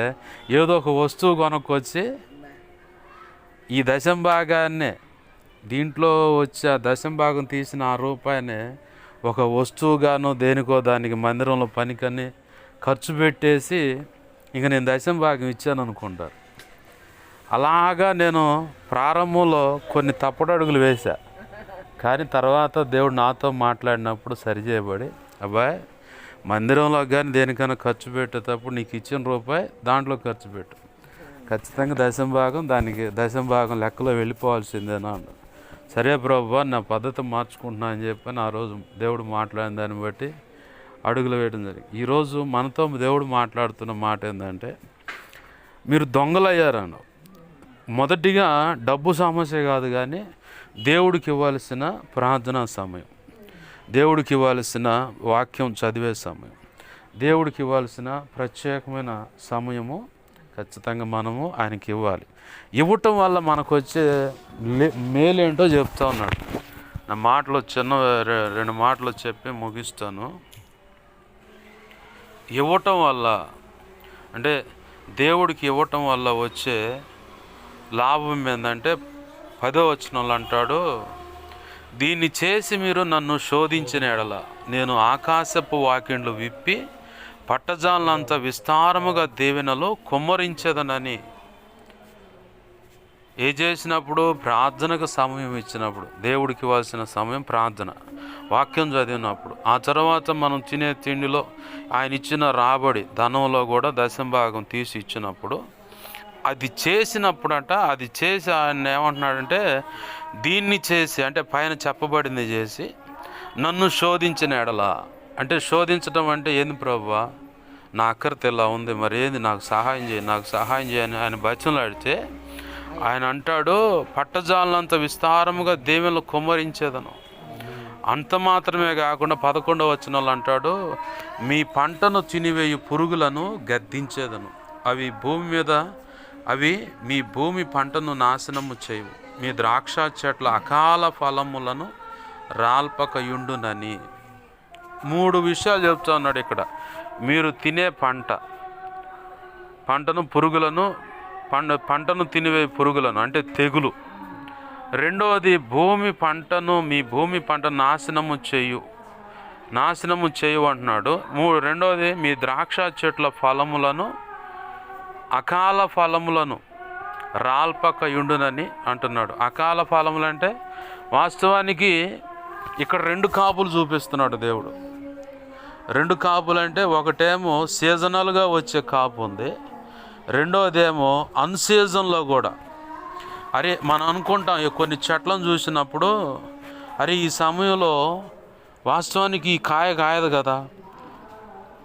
ఏదో ఒక వస్తువు కొనుక్కొచ్చి ఈ దశమ భాగాన్నే దీంట్లో వచ్చే దశమ భాగం తీసిన ఆ రూపాయినే ఒక వస్తువుగానో దేనికో దానికి మందిరంలో పనికని ఖర్చు పెట్టేసి ఇంక నేను దశమ భాగం ఇచ్చాను అనుకుంటారు. అలాగా నేను ప్రారంభంలో కొన్ని తప్పటడుగులు వేశా, కానీ తర్వాత దేవుడు నాతో మాట్లాడినప్పుడు సరిచేయబడి, అబ్బాయి మందిరంలో కానీ దేనికైనా ఖర్చు పెట్టేటప్పుడు నీకు ఇచ్చిన రూపాయి దాంట్లో ఖర్చు పెట్టు, ఖచ్చితంగా దశమ భాగం దానికి దశమ భాగం లెక్కలో వెళ్ళిపోవాల్సిందేనా అన్న. సరే ప్రభు నా పద్ధతి మార్చుకుంటున్నా అని చెప్పని ఆ రోజు దేవుడు మాట్లాడిన దాన్ని బట్టి అడుగులు వేయడం జరిగింది. ఈరోజు మనతో దేవుడు మాట్లాడుతున్న మాట ఏంటంటే మీరు దొంగలయ్యారన్న. మొదటిగా డబ్బు సమస్య కాదు, కానీ దేవుడికి ఇవ్వాల్సిన ప్రార్థనా సమయం, దేవుడికి ఇవ్వాల్సిన వాక్యం చదివే సమయం, దేవుడికి ఇవ్వాల్సిన ప్రత్యేకమైన సమయము ఖచ్చితంగా మనము ఆయనకి ఇవ్వాలి. ఇవ్వటం వల్ల మనకు వచ్చే మేలేంటో చెప్తా ఉన్నాడు. నా మాటలు రెండు మాటలు చెప్పి ముగిస్తాను. ఇవ్వటం వల్ల అంటే దేవుడికి ఇవ్వటం వల్ల వచ్చే లాభం ఏంటంటే 10వ వచనంలో అంటాడు, దీన్ని చేసి మీరు నన్ను శోధించిన ఎడల నేను ఆకాశపు వాకిండ్లు విప్పి పట్టజాలంత విస్తారముగా దీవెనలో కుమ్మరించదనని. ఏ చేసినప్పుడు ప్రార్థనకు సమయం ఇచ్చినప్పుడు, దేవుడికి ఇవ్వాల్సిన సమయం ప్రార్థన, వాక్యం చదివినప్పుడు, ఆ తర్వాత మనం తినే తిండిలో ఆయన ఇచ్చిన రాబడి ధనంలో కూడా దశమ భాగం తీసి ఇచ్చినప్పుడు, అది చేసినప్పుడట అది చేసి ఆయన ఏమంటున్నాడంటే దీన్ని చేసి అంటే పైన చెప్పబడింది చేసి నన్ను శోధించిన ఎడల. అంటే శోధించడం అంటే ఏంది ప్రభువా, నా అక్కరిత ఇలా ఉంది, మరి ఏంది, నాకు సహాయం చేయి, నాకు సహాయం చేయని ఆయన బతిమలాడితే ఆయన అంటాడు, పట్టజాలనంత విస్తారముగా దీవెనలు కుమ్మరించేదను. అంత మాత్రమే కాకుండా 11వ వచనంలో అంటాడు, మీ పంటను తినివేయు పురుగులను గద్దించేదను. అవి మీ భూమి పంటను నాశనము చేయవు, మీ ద్రాక్ష చెట్ల అకాల ఫలములను రాల్పకయుండునని. 3 విషయాలు చెప్తా ఉన్నాడు ఇక్కడ. మీరు తినే పంటను తినివే పురుగులను అంటే తెగులు. రెండవది మీ భూమి పంట నాశనము చేయు అంటున్నాడు. రెండవది మీ ద్రాక్ష చెట్ల ఫలములను అకాల ఫలములను రాల్పకయుండునని అంటున్నాడు. అకాల ఫలములు అంటే వాస్తవానికి ఇక్కడ 2 కాపులు చూపిస్తున్నాడు దేవుడు. 2 కాపులు అంటే ఒకటేమో సీజనల్గా వచ్చే కాపు ఉంది, రెండవదేమో అన్సీజన్లో కూడా. మనం అనుకుంటాం కొన్ని చెట్లను చూసినప్పుడు, ఈ సమయంలో వాస్తవానికి ఈ కాయ కాయదు కదా,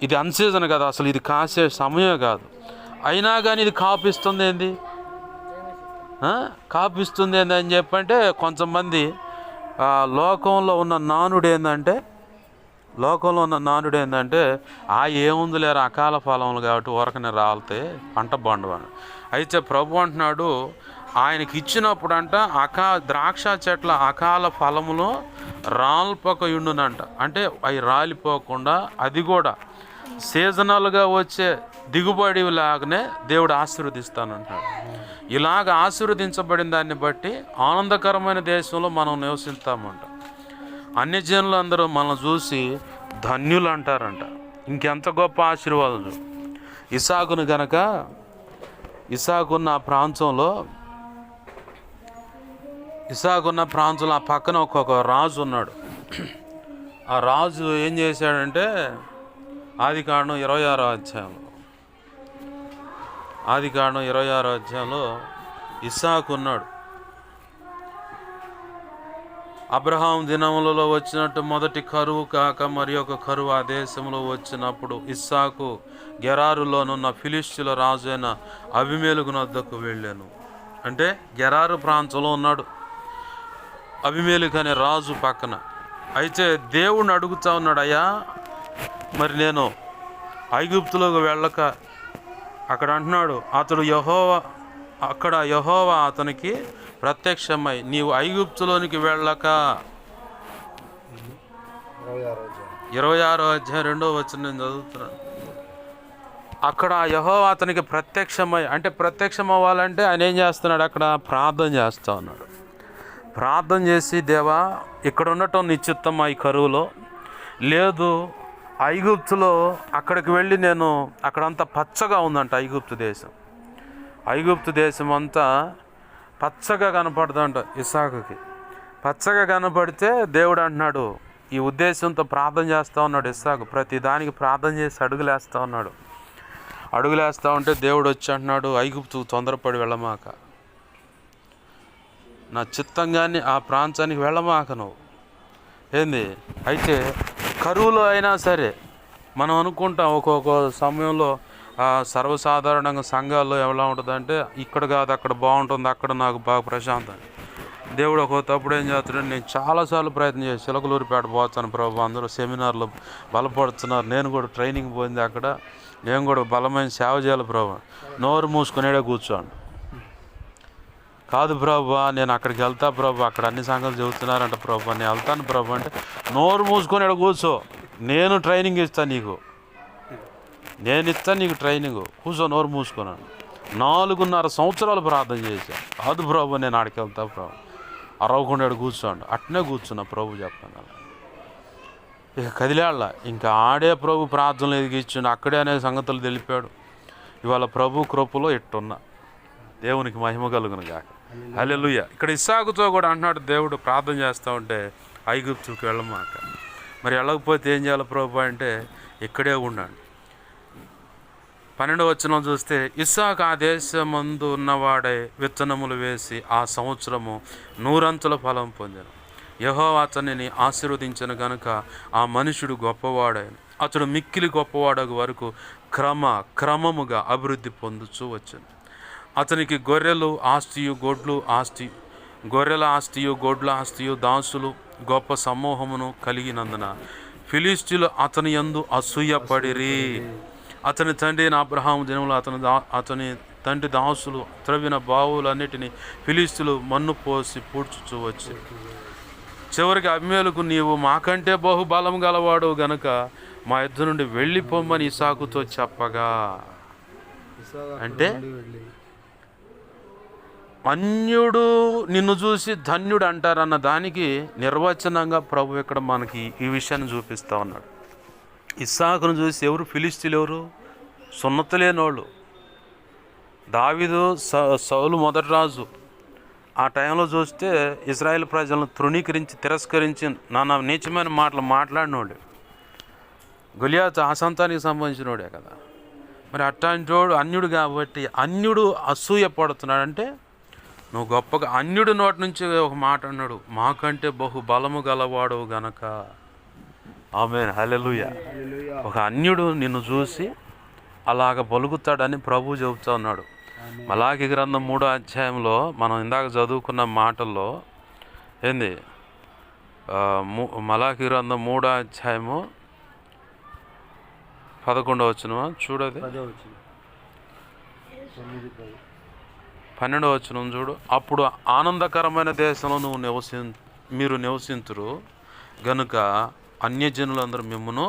ఇది అన్సీజన్ కదా, అసలు ఇది కాసే సమయమే కాదు, అయినా కానీ ఇది కాపిస్తుంది ఏంది అని చెప్పంటే కొంతమంది లోకంలో ఉన్న నానుడు ఏంటంటే ఏముంది లేరు అకాల ఫలములు కాబట్టి ఊరకనే రాలితే పంట బండవాడు. అయితే ప్రభు అంటున్నాడు, ఆయనకి ఇచ్చినప్పుడు ద్రాక్ష చెట్ల అకాల ఫలములు రాల్పకయుండునంట. అంటే అవి రాలిపోకుండా అది కూడా సీజనల్గా వచ్చే దిగుబడి లాగానే దేవుడు ఆశీర్వదిస్తానంటాడు. ఇలాగ ఆశీర్వదించబడిన దాన్ని బట్టి ఆనందకరమైన దేశంలో మనం నివసిస్తామంట. అన్యజనులు అందరూ మనం చూసి ధన్యులు అంటారంట. ఇంకెంత గొప్ప ఆశీర్వాదం. ఇసాకున్న ప్రాంతంలో ఆ పక్కన ఒక్కొక్క రాజు ఉన్నాడు. ఆ రాజు ఏం చేశాడంటే ఆదికాండం 26వ అధ్యాయంలో ఇస్సాకు ఉన్నాడు. అబ్రహాం దినములలో వచ్చినట్టు మొదటి కరువు కాక మరి ఒక కరువు ఆ దేశంలో వచ్చినప్పుడు ఇస్సాకు గెరారులోనున్న ఫిలిష్యుల రాజు అయిన అబీమెలెకు వద్దకు వెళ్ళాను. అంటే గెరారు ప్రాంతంలో ఉన్నాడు అబీమెలెకు అనే రాజు పక్కన. అయితే దేవుణ్ణి అడుగుతా ఉన్నాడు, అయ్యా మరి నేను ఐగుప్తులోకి వెళ్ళక, అక్కడ అంటున్నాడు యెహోవా అతనికి ప్రత్యక్షమై నీవు ఐగుప్తులోనికి వెళ్ళక, 26వ అధ్యాయం 2వ వచనం నేను చదువుతున్నాను. అక్కడ యెహోవా అతనికి ప్రత్యక్షమై, అంటే ప్రత్యక్షం అవ్వాలంటే ఆయన ఏం చేస్తున్నాడు, అక్కడ ప్రార్థన చేస్తూ ఉన్నాడు. ప్రార్థన చేసి, దేవా ఇక్కడ ఉండటం నిశ్చిత్తమా ఈ కరువులో, లేదు ఐగుప్తులో అక్కడికి వెళ్ళి నేను అక్కడంతా పచ్చగా ఉందంట. ఐగుప్తు దేశం అంతా పచ్చగా కనపడుతుందంట. ఇస్సాకుకి పచ్చగా కనపడితే దేవుడు అంటున్నాడు, ఈ ఉద్దేశంతో ప్రార్థన చేస్తూ ఉన్నాడు ఇస్సాకు. ప్రతి దానికి ప్రార్థన చేసి అడుగులేస్తూ ఉన్నాడు. అడుగులేస్తూ ఉంటే దేవుడు వచ్చి అంటున్నాడు, ఐగుప్తుకు తొందరపడి వెళ్ళమాక, నా చిత్తంగానే ఆ ప్రాంతానికి వెళ్ళమాక నువ్వు ఏంది. అయితే కరువులో అయినా సరే మనం అనుకుంటాం ఒక్కొక్క సమయంలో సర్వసాధారణంగా సంఘాల్లో ఎలా ఉంటుందంటే, ఇక్కడ కాదు అక్కడ బాగుంటుంది, అక్కడ నాకు బాగా ప్రశాంతం. దేవుడు ఒక్కొక్కప్పుడు ఏం చేస్తాడు, నేను చాలాసార్లు ప్రయత్నం చేసి చిలకలూరిపేట పోతాను ప్రభు, అందరూ సెమినార్లో బలపడుతున్నారు, నేను కూడా ట్రైనింగ్ పోయింది అక్కడ, నేను కూడా బలమైన సేవ చేయాలి ప్రభు, నోరు మూసుకునేడే కూర్చోండి. కాదు ప్రభు నేను అక్కడికి వెళ్తా ప్రభు, అక్కడ అన్ని సంగతులు చెబుతున్నారంట ప్రభు, నేను వెళ్తాను ప్రభు అంటే, నోరు మూసుకొని కూర్చో, నేను ట్రైనింగ్ ఇస్తాను నీకు, నీకు ట్రైనింగ్, కూర్చో నోరు మూసుకున్నాను. 4.5 సంవత్సరాలు ప్రార్థన చేశాను. కాదు ప్రభు నేను ఆడికి వెళ్తా ప్రభు, అరవకుండా కూర్చోండి. అట్నే కూర్చున్నా ప్రభు చెప్పాను. ఇక కదిలేళ్ళ ఇంకా ఆడే ప్రభు ప్రార్థనలు ఎదిగించండి, అక్కడే అనే సంగతులు తెలిపాడు. ఇవాళ ప్రభు కృపలో ఎట్టున్నా, దేవునికి మహిమ కలుగును గాక. హల్లెలూయా. ఇక్కడ ఇస్సాకుతో కూడా అంటున్నాడు దేవుడు, ప్రార్థన చేస్తూ ఉంటే ఐగుప్తుకి వెళ్ళమాక. మరి వెళ్ళకపోతే ఏం చేయాలి ప్రభు అంటే, ఇక్కడే ఉన్నాడు. 12వ వచనం చూస్తే, ఇస్సాకు ఆ దేశమందు ఉన్నవాడే విత్తనములు వేసి ఆ సంవత్సరము 100 అంతుల ఫలం పొందాను. యెహోవా అతనిని ఆశీర్వదించిన గనుక ఆ మనుషుడు గొప్పవాడాయను. అతడు మిక్కిలి గొప్పవాడగు వరకు క్రమముగా అభివృద్ధి పొందుచూ వచ్చాను. అతనికి గొర్రెలు ఆస్తియు గొడ్లు ఆస్తి, గొర్రెల ఆస్తియు గొడ్ల ఆస్తియు దాసులు గొప్ప సమూహమును కలిగినందున ఫిలిష్తీయులు అతని యందు అసూయపడిరి. అతని తండ్రి అయిన అబ్రహాము దినములు అతని తండ్రి దాసులు త్రవ్విన బావులన్నిటినీ ఫిలిష్తీయులు మన్ను పోసి పూడ్చుచూ వచ్చి చివరికి అబీమెలెకు, నీవు మాకంటే బహుబలం గలవాడు గనుక మా యుద్ధ నుండి వెళ్ళిపోమ్మని ఇసాకుతో చెప్పగా, అంటే అన్యుడు నిన్ను చూసి ధన్యుడు అంటారన్న దానికి నిర్వచనంగా ప్రభు ఇక్కడ మనకి ఈ విషయాన్ని చూపిస్తూ ఉన్నాడు. ఇస్సాకును చూసి ఎవరు? ఫిలిష్తీయులు ఎవరు? సున్నతి లేనోళ్ళు. దావీదు సౌలు మొదటి రాజు ఆ టైంలో చూస్తే ఇజ్రాయేల్ ప్రజలను తృణీకరించి తిరస్కరించి నానా నీచమైన మాటలు మాట్లాడినోడు. గొలియాతు ఆ సంతానికి సంబంధించినోడే కదా. మరి అట్లాంటి వాడు అన్యుడు కాబట్టి అన్యుడు అసూయ పడుతున్నాడంటే నువ్వు గొప్పగా, అన్యుడు నోటి నుంచి ఒక మాట అన్నాడు, మాకంటే బహు బలము గలవాడు గనక. ఆమేన్, హల్లెలూయా. ఒక అన్యుడు నిన్ను చూసి అలాగ పలుకుతాడని ప్రభు చెబుతా ఉన్నాడు. మలాకి గ్రంథం 3వ అధ్యాయంలో మనం ఇందాక చదువుకున్న మాటల్లో ఏంది? మలాకి గ్రంథం 3వ అధ్యాయము 11వ వచనం చూడది, 12వ వచనం చూడు. అప్పుడు ఆనందకరమైన దేశంలో మీరు నివసింతురు గనుక అన్యజనులందరూ మిమ్మును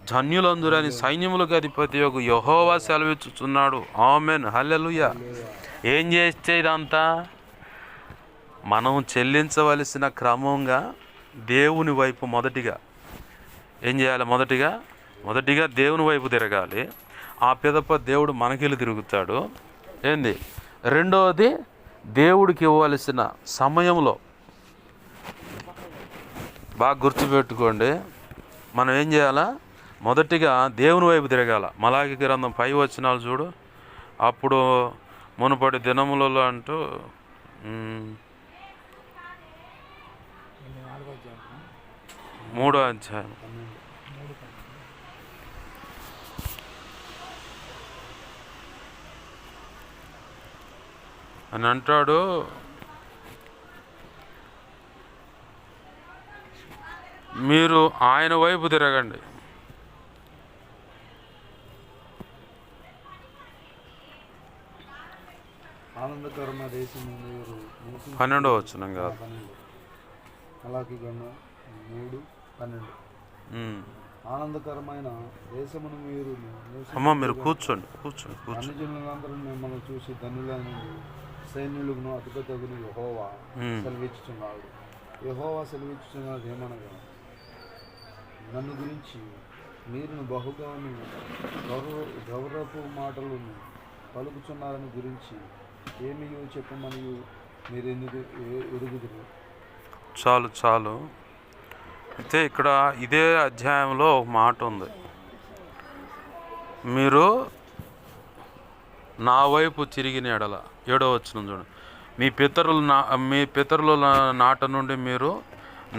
ధన్యులందురని సైన్యములకు అధిపతి యెహోవా సెలవిచ్చుచున్నాడు. ఆమేన్, హల్లెలూయా. ఏం చేస్తే ఇదంతా మనం చెల్లించవలసిన క్రమంగా దేవుని వైపు మొదటిగా ఏం చేయాలి? మొదటిగా దేవుని వైపు తిరగాలి. ఆ పిదప దేవుడు మనకెళ్ళి తిరుగుతాడు. ఏంది? రెండవది, దేవుడికి ఇవ్వవలసిన సమయంలో బాగా గుర్తుపెట్టుకోండి, మనం ఏం చేయాలా? మొదటిగా దేవుని వైపు తిరగాల. మలాకి గ్రంథం 5 వచనాలు చూడు. అప్పుడు మునుపటి దినములలో అంటూ 3వ అధ్యాయం అని అంటాడు. మీరు ఆయన వైపు తిరగండి. 12వ వచనం కాదు, ఆనందకరమైన దేశమును మీరు కూర్చోండి. అన్యజనులందరూ మిమ్మల్ని చూసి ధన్యులను సైన్యులను అధిపతగును యెహోవా సెలవిచ్చుచున్నాడు. యెహోవా సెలవిచ్చుచున్నది ఏమనగా, నన్ను గురించి మీరు బహుగాను గౌరవపు మాటలను పలుకుచున్నారని గురించి ఏమియో చెప్పమని మీరు ఎందుకు ఎరుగుదురు? చాలు. అయితే ఇక్కడ ఇదే అధ్యాయంలో ఒక మాట ఉంది, మీరు నా వైపు తిరిగిన ఎడల. 7వ వచనం చూడండి. మీ పితరుల నాట నుండి మీరు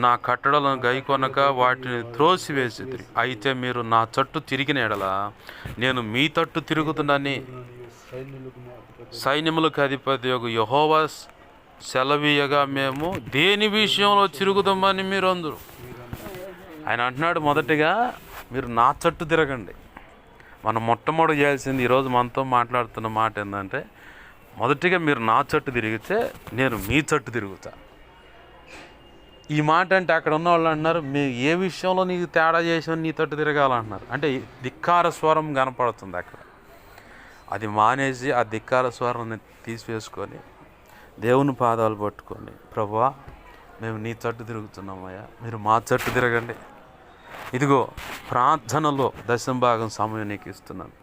నా కట్టడలను గైకొనక వాటిని త్రోసివేసిరి. అయితే మీరు నా తట్టు తిరిగిన ఎడల నేను మీ తట్టు తిరుగుతున్నానని సైన్యములకు అధిపతి యెహోవా సెలవీయగా మేము దేని విషయంలో తిరుగుదామని మీరు అందరూ. ఆయన అంటున్నాడు, మొదటిగా మీరు నా తట్టు తిరగండి. మనం మొట్టమొదటి చేయాల్సింది ఈరోజు మనతో మాట్లాడుతున్న మాట ఏంటంటే, మొదటిగా మీరు నా తట్టు తిరిగితే నేను మీ తట్టు తిరుగుతా. ఈ మాట అంటే అక్కడ ఉన్న వాళ్ళు అంటున్నారు, మీరు ఏ విషయంలో నీకు తేడా చేసావు నీ తట్టు తిరగాలంటున్నారు. అంటే ధిక్కార స్వరం కనపడుతుంది అక్కడ. అది మానేసి ఆ ధిక్కార స్వరాన్ని తీసివేసుకొని దేవుని పాదాలు పట్టుకొని, ప్రభువా మేము నీ తట్టు తిరుగుతున్నామయ్యా, మీరు మా తట్టు తిరగండి. ఇదిగో ప్రార్థనలో 10వ భాగం సమయం నీకు ఇస్తున్నాను.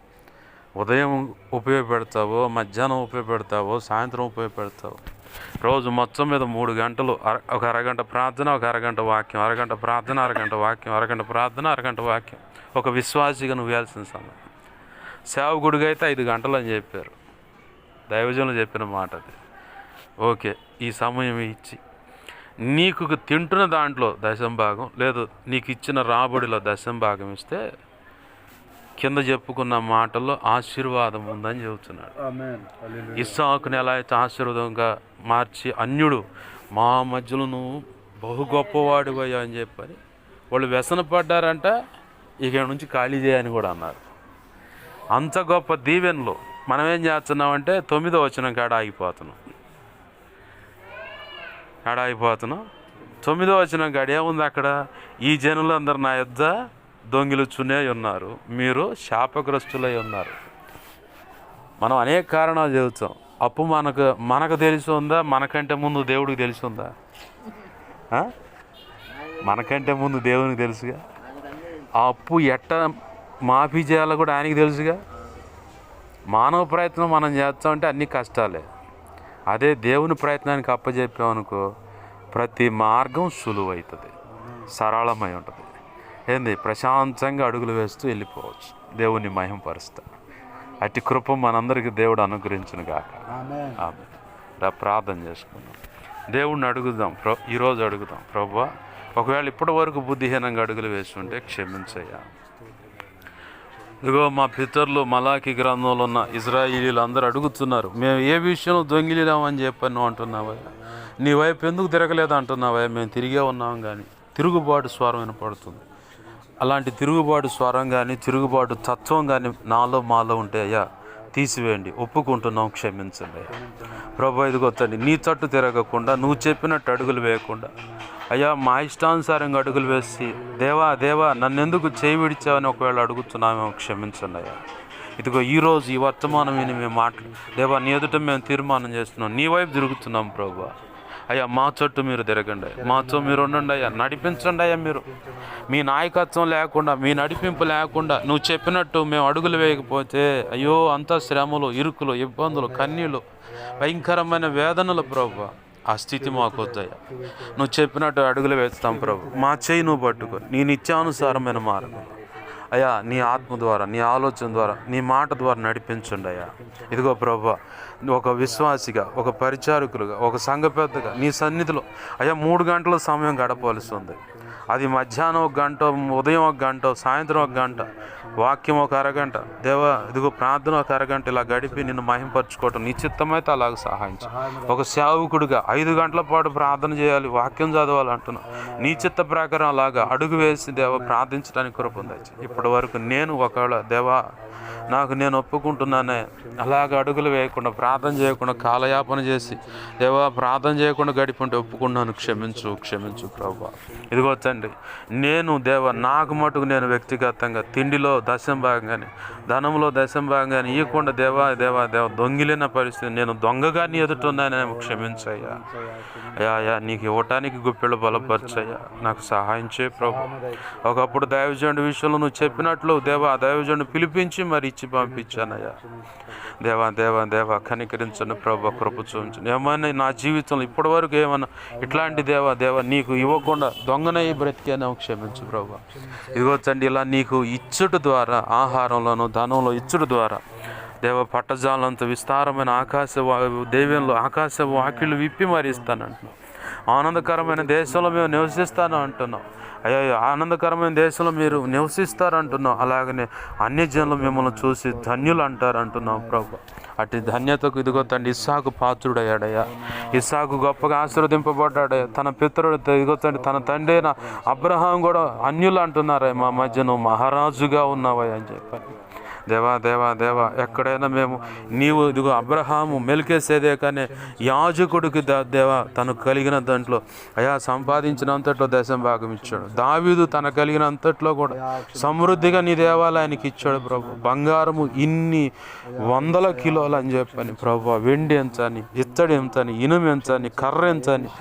ఉదయం ఉపయోగపెడతావో, మధ్యాహ్నం ఉపయోగపెడతావో, సాయంత్రం ఉపయోగపెడతావో, రోజు మొత్తం మీద 3 గంటలు, ఒక అరగంట ప్రార్థన, ఒక అరగంట వాక్యం, అరగంట ప్రార్థన, అరగంట వాక్యం, అరగంట ప్రార్థన, అరగంట వాక్యం. ఒక విశ్వాసిగా నువ్వు వేయాల్సిన సమయం. సేవకుడిగా అయితే 5 గంటలు అని చెప్పారు, దైవజనులు చెప్పిన మాట అది. ఓకే, ఈ సమయం ఇచ్చి నీకు తింటున్న దాంట్లో 10వ భాగం, లేదు నీకు ఇచ్చిన రాబడిలో 10వ భాగం ఇస్తే కింద చెప్పుకున్న మాటల్లో ఆశీర్వాదం ఉందని చెబుతున్నాడు. ఆమేన్. హల్లెలూయా. ఇస్సాకుని ఎలా అయితే ఆశీర్వాదంగా మార్చి అన్యుడు మా మధ్యలో నువ్వు బహు గొప్పవాడివయ్యా అని చెప్పని వాళ్ళు వ్యసన పడ్డారంట. ఇక నుంచి ఖాళీ చేయని కూడా అన్నారు. అంత గొప్ప దీవెనలు మనం ఏం చేస్తున్నామంటే 9వ వచనం కాడ ఆగిపోతున్నాం. 9వ వచనం కాడ ఏముంది అక్కడ? ఈ జనులందరూ నా యొద్ద దొంగిలుచునే ఉన్నారు, మీరు శాపగ్రస్తులై ఉన్నారు. మనం అనేక కారణాలు చెబుతాం. అప్పు మనకు తెలిసి ఉందా? మనకంటే ముందు దేవుడికి తెలిసి ఉందా? మనకంటే ముందు దేవునికి తెలుసుగా. ఆ అప్పు ఎట్ట మాఫీ చేయాలో కూడా ఆయనకి తెలుసుగా. మానవ ప్రయత్నం మనం చేస్తామంటే అన్ని కష్టాలే. అదే దేవుని ప్రయత్నానికి అప్పచెప్పామనుకో ప్రతి మార్గం సులువవుతుంది, సరళమై ఉంటుంది. ఏంది? ప్రశాంతంగా అడుగులు వేస్తూ వెళ్ళిపోవచ్చు, దేవుని మహిమపరుస్తా. అట్టి కృప మనందరికీ దేవుడు అనుగ్రహించును గాక. ఆమె. ప్రార్థన చేసుకుందాం. దేవుడిని అడుగుదాం. ఈరోజు అడుగుదాం, ప్రభువా ఒకవేళ ఇప్పటి వరకు బుద్ధిహీనంగా అడుగులు వేస్తుంటే క్షమించయ్యా. ఇదిగో మా పితరులు మలాకి గ్రంథంలో ఉన్న ఇజ్రాయిలీలు అందరూ అడుగుతున్నారు, మేము ఏ విషయంలో దొంగిలినామని చెప్పని నువ్వు అంటున్నావా? నీ వైపు ఎందుకు తిరగలేదు అంటున్నావా? మేము తిరిగే ఉన్నాం. కానీ తిరుగుబాటు స్వరం వినపడుతుంది. అలాంటి తిరుగుబాటు స్వరం కానీ తిరుగుబాటు తత్వం కానీ మాలో ఉంటే అయ్యా తీసివేయండి, ఒప్పుకుంటున్నాం, క్షమించండి అయ్యా. ప్రభు ఇదిగో తండ్రి, నీ తట్టు తిరగకుండా నువ్వు చెప్పినట్టు అడుగులు వేయకుండా అయ్యా మా ఇష్టానుసారంగా అడుగులు వేసి దేవా నన్నెందుకు చేయి విడిచావని ఒకవేళ అడుగుతున్నామేమో క్షమించండి అయ్యా. ఇదిగో ఈరోజు ఈ వర్తమానం విని మేము దేవా నీ ఎదుట మేము తీర్మానం చేస్తున్నాం, నీ వైపు తిరుగుతున్నాం. ప్రభు అయ్యా మా చుట్టూ మీరు తిరగండి, మాతో మీరు ఉండండి అయ్యా, నడిపించండి అయ్యా. మీరు మీ నాయకత్వం లేకుండా, మీ నడిపింపు లేకుండా నువ్వు చెప్పినట్టు మేము అడుగులు వేయకపోతే అయ్యో అంతా శ్రమలు, ఇరుకులు, ఇబ్బందులు, కన్నీళ్ళు, భయంకరమైన వేదనలు. ప్రభు ఆ స్థితి మాకు వద్దయ్యా. నువ్వు చెప్పినట్టు అడుగులు వేస్తాం ప్రభు. మా చేయి నువ్వు పట్టుకో, నీ నిత్యానుసారమైన మార్గం అయ్యా, నీ ఆత్మ ద్వారా, నీ ఆలోచన ద్వారా, నీ మాట ద్వారా నడిపించండి అయ్యా. ఇదిగో ప్రభు ఒక విశ్వాసిగా, ఒక పరిచారకులుగా, ఒక సంఘ పెద్దగా నీ సన్నిధిలో అయ్యా 3 గంటల సమయం గడపవలసి ఉంది. అది మధ్యాహ్నం 1 గంట, ఉదయం 1 గంట, సాయంత్రం 1 గంట, వాక్యం 1 అరగంట, దేవా ఇదిగో ప్రార్థన 1 అరగంట, ఇలా గడిపి నిన్ను మహింపరచుకోవటం నీ చిత్తమైతే అలాగ సహాయించు. ఒక సేవకుడిగా 5 గంటల పాటు ప్రార్థన చేయాలి, వాక్యం చదవాలి అంటున్నావు. నీ చిత్త ప్రకారం అలాగా అడుగు వేసి దేవా ప్రార్థించడానికి కృప పొందచ్చు. ఇప్పటి వరకు నేను ఒకవేళ దేవా నేను ఒప్పుకుంటున్నానే అలాగ అడుగులు వేయకుండా, ప్రార్థన చేయకుండా, కాలయాపన చేసి దేవా ప్రార్థన చేయకుండా గడిపుంటే ఒప్పుకున్నాను, క్షమించు ప్రభు. ఇదిగో తండ్రి, నేను దేవా నాకు మటుకు నేను వ్యక్తిగతంగా తిండిలో 10వ భాగం కానీ, ధనంలో 10వ భాగం కానీ ఇవ్వకుండా దేవా దొంగిలిన పరిస్థితి, నేను దొంగగా నీ ఎదుటిన్నాను, క్షమించయ్యా. అయ్యా నీకు ఇవ్వటానికి గుప్పెళ్ళు బలపరచయ్యా, నాకు సహాయం చేయ ప్రభు. ఒకప్పుడు దైవజనుడి విషయంలో నువ్వు చెప్పినట్లు దేవా దైవజనుడు పిలిపించి మరి ఇచ్చి పంపించానయ్యా. దేవా కనికరించండి ప్రభు, కృప చూపించండి. ఏమైనా నా జీవితంలో ఇప్పటి వరకు ఏమన్నా ఇట్లాంటి దేవా నీకు ఇవ్వకుండా దొంగనయ్యి బ్రతికాను, క్షమించు ప్రభు. ఇదిగో తండ్రి, ఇలా నీకు ఇచ్చుట ద్వారా, ఆహారంలోనూ ధనంలో ఇచ్చుట ద్వారా దేవ పట్టజాలంత విస్తారమైన దేవంలో ఆకాశ వాకిళ్ళు విప్పి మరి ఇస్తానంటున్నాం. ఆనందకరమైన దేశంలో మేము నివసిస్తాను అంటున్నాం అయ్యా. ఆనందకరమైన దేశంలో మీరు నివసిస్తారంటున్నాం. అలాగనే అన్యజనులు మిమ్మల్ని చూసి ధన్యులు అంటారు అంటున్నాం ప్రభు. అటు ధన్యతకు ఇదిగో తండ్రి ఇస్సాకు పాత్రుడయ్యాడయ్యా. ఇస్సాకు గొప్పగా ఆశీర్వదింపబడ్డాడయ్యా. తన పితరుడు ఇదిగో తండ్రి తన తండ్రి అయిన అబ్రహాం కూడా అన్యులు అంటున్నారయ్యా. మా మధ్య నువ్వు మహారాజుగా ఉన్నావయ్యా అని చెప్పాను. దేవా ఎక్కడైనా మేము నీవు ఇదిగో అబ్రహాము మెల్కీసెదెకనే యాజకుడికి దేవా తను కలిగిన దాంట్లో అయా సంపాదించినంతట్లో 10వ భాగం ఇచ్చాడు. దావీదు తన కలిగినంతట్లో కూడా సమృద్ధిగా నీ దేవాలయానికి ఇచ్చాడు ప్రభు. బంగారము ఇన్ని 100 కిలోలు అని చెప్పని ప్రభు, వెండి ఎంతని, ఇత్తడి ఎంతని, ఇనుము ఎంతని, కర్ర ఎంతని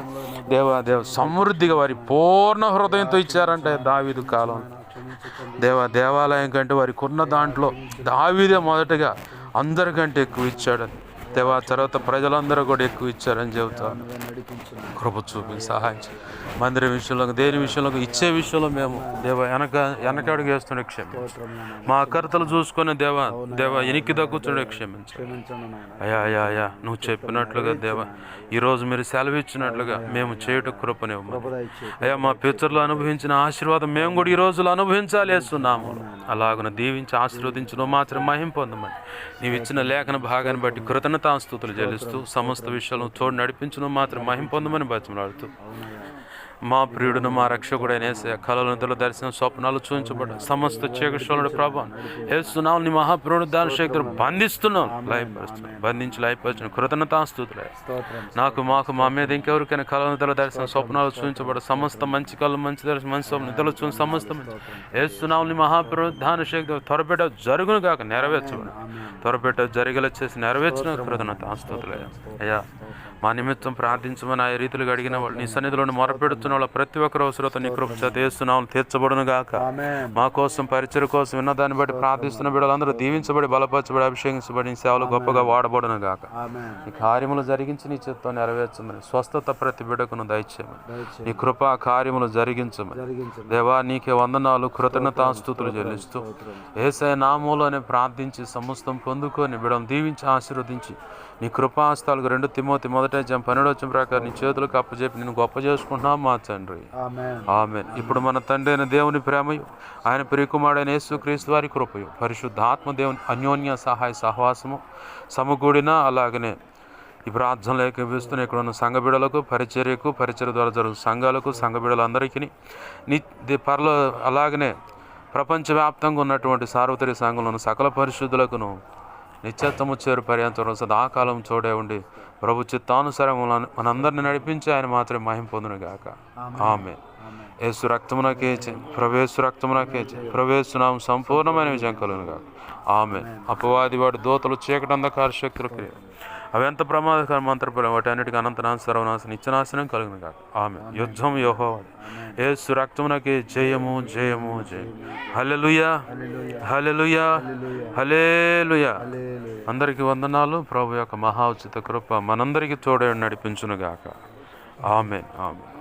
దేవా సమృద్ధిగా వారి పూర్ణ హృదయంతో ఇచ్చారంటే దావీదు కాలం. దేవాలయం కంటే వారికి ఉన్న దాంట్లో దావీదే మొదటగా అందరికంటే ఎక్కువ ఇచ్చాడని దేవా తర్వాత ప్రజలందరూ కూడా ఎక్కువ ఇచ్చారని చెబుతాను. నువ్వే నడిపించున్నావు. కృప చూపి సహాయం చేయి. మందిరం విషయంలో, దేని విషయంలో, ఇచ్చే విషయంలో మేము దేవ వెనకడుగు వేస్తుండే క్షమించు. మా అకర్తలు చూసుకునే దేవ ఎనికి దక్కుతుండే క్షమించు. క్షమించండి నాయన. అయ్యా అయ్యా అయ్యా నువ్వు చెప్పినట్లుగా దేవ ఈరోజు మీరు సెలవు ఇచ్చినట్లుగా మేము చేయుట కృపనివ్వమని. అయ్యా మా పితరులు అనుభవించిన ఆశీర్వాదం మేము కూడా ఈ రోజులు అనుభవించాలి వేస్తున్నాము. అలాగున దీవించి ఆశీర్వదించి నువ్వు మాత్రం మహిం పొందమని నీవు ఇచ్చిన లేఖన భాగాన్ని బట్టి కృతజ్ఞతాస్తుతులు చెల్లిస్తూ సమస్త విషయాలను తోడు నడిపించు నువ్వు మాత్రం మహిం పొందమని బతిమలాడుతూ మా ప్రియుడును మా రక్షకుడైన యేసయ్య కళలు నిధుల దర్శనం స్వప్నాలు చూపించబడ్డ సమస్త చీకటిలోని ప్రభావం యేసునామమున నీ మహాప్రభుడు దాని శక్తులు బంధిస్తున్నాం, లయపరుస్తున్నాం, బంధించి లయపరిచిన కృతజ్ఞతాస్తుతులే. నాకు మాకు మా మీద ఇంకెవరికైనా కళలు నిధుల దర్శనం స్వప్నాలు చూపించబడ్డ సమస్త మంచి కళలు మంచి దర్శనం మంచి స్వప్నం నిధులు చూసిన సమస్త మంచి యేసునామమున నీ మహాప్రభుడు దాని శక్తి త్వరపెట్ట జరుగును కాక నెరవేర్చబడి త్వరపెట్ట జరిగేలా చేసి నెరవేర్చిన కృతజ్ఞతాస్తుతులే. అయ్యా మా నిమిత్తం ప్రార్థించమని ఆ రీతులుగా అడిగిన వాళ్ళు నీ సన్నిధిలోని మొరపెడుతున్న వాళ్ళ ప్రతి ఒక్కరు అవసరత నీ కృప చేత యేసునామమున తీర్చబడును గాక. మా కోసం పరిచయ కోసం విన్న దాన్ని బట్టి ప్రార్థిస్తున్న బిడ్డలందరూ దీవించబడి బలపరచబడి అభిషేకించబడి నీ సేవలు గొప్పగా వాడబడును గాక. నీ కార్యములు జరిగించి నీ చిత్తం నెరవేర్చమని స్వస్థత ప్రతి బిడ్డకును దయచేయమని నీ కృపా కార్యములు జరిగించమని దేవా నీకే వందనాలు కృతజ్ఞతాస్తుతులు చెల్లిస్తూ యేసయ్య నామములోనే ప్రార్థించి సమస్తం పొందుకొని బిడ్డలను దీవించి ఆశీర్వదించి నీ కృపాస్తాలకు 2 తిమోతి 1:12 ప్రకారం నీ చేతులకు అప్పచెప్పి నేను గొప్ప చేసుకుంటున్నాం మా తండ్రి. ఆమేన్. ఇప్పుడు మన తండ్రి అయిన దేవుని ప్రేమయు ఆయన ప్రియకుమారుడైన యేసుక్రీస్తు వారి కృపయు పరిశుద్ధాత్మ దేవుని అన్యోన్య సహాయ సహవాసము సమకూడిన అలాగనే ఈ ప్రార్థనలు ఏకీపిస్తున్న ఇక్కడ ఉన్న సంఘ బిడ్డలకు పరిచర్య ద్వారా జరుగుతున్న సంఘాలకు సంఘ బిడ్డలందరికీ పర్లో అలాగనే ప్రపంచవ్యాప్తంగా ఉన్నటువంటి సార్వత్రిక సంఘంలో ఉన్న సకల పరిశుద్ధులకును నిత్యత్వము చేరు పర్యంతం సదాకాలం చూడే ఉండి ప్రభు చిత్తానుసారం మనందరిని నడిపించి ఆయన మాత్రమే మహిమ పొందును గాక. ఆమేన్. యేసు రక్తమునకే ప్రవేశు రక్తమునకే ప్రవేశునామం సంపూర్ణమైన విజయం కలుగును గాక. ఆమేన్. అపవాది వాడి దూతలు చీకటి అంధకార శక్తులు క్రియ అవి ఎంత ప్రమాదకర మంత్రపరం వాటి అన్నిటికీ అనంతనాశ సర్వనాశనం నిత్యనాశనం కలుగును గాక. ఆమేన్. యుద్ధం యెహోవాది. యేసు రక్తమునకే జయము జయము జయం. హల్లెలూయా హల్లెలూయా హల్లెలూయా. అందరికీ వందనాలు. ప్రభు యొక్క మహా ఉచిత కృప మనందరికీ తోడే నడిపించును గాక. ఆమేన్ ఆమేన్.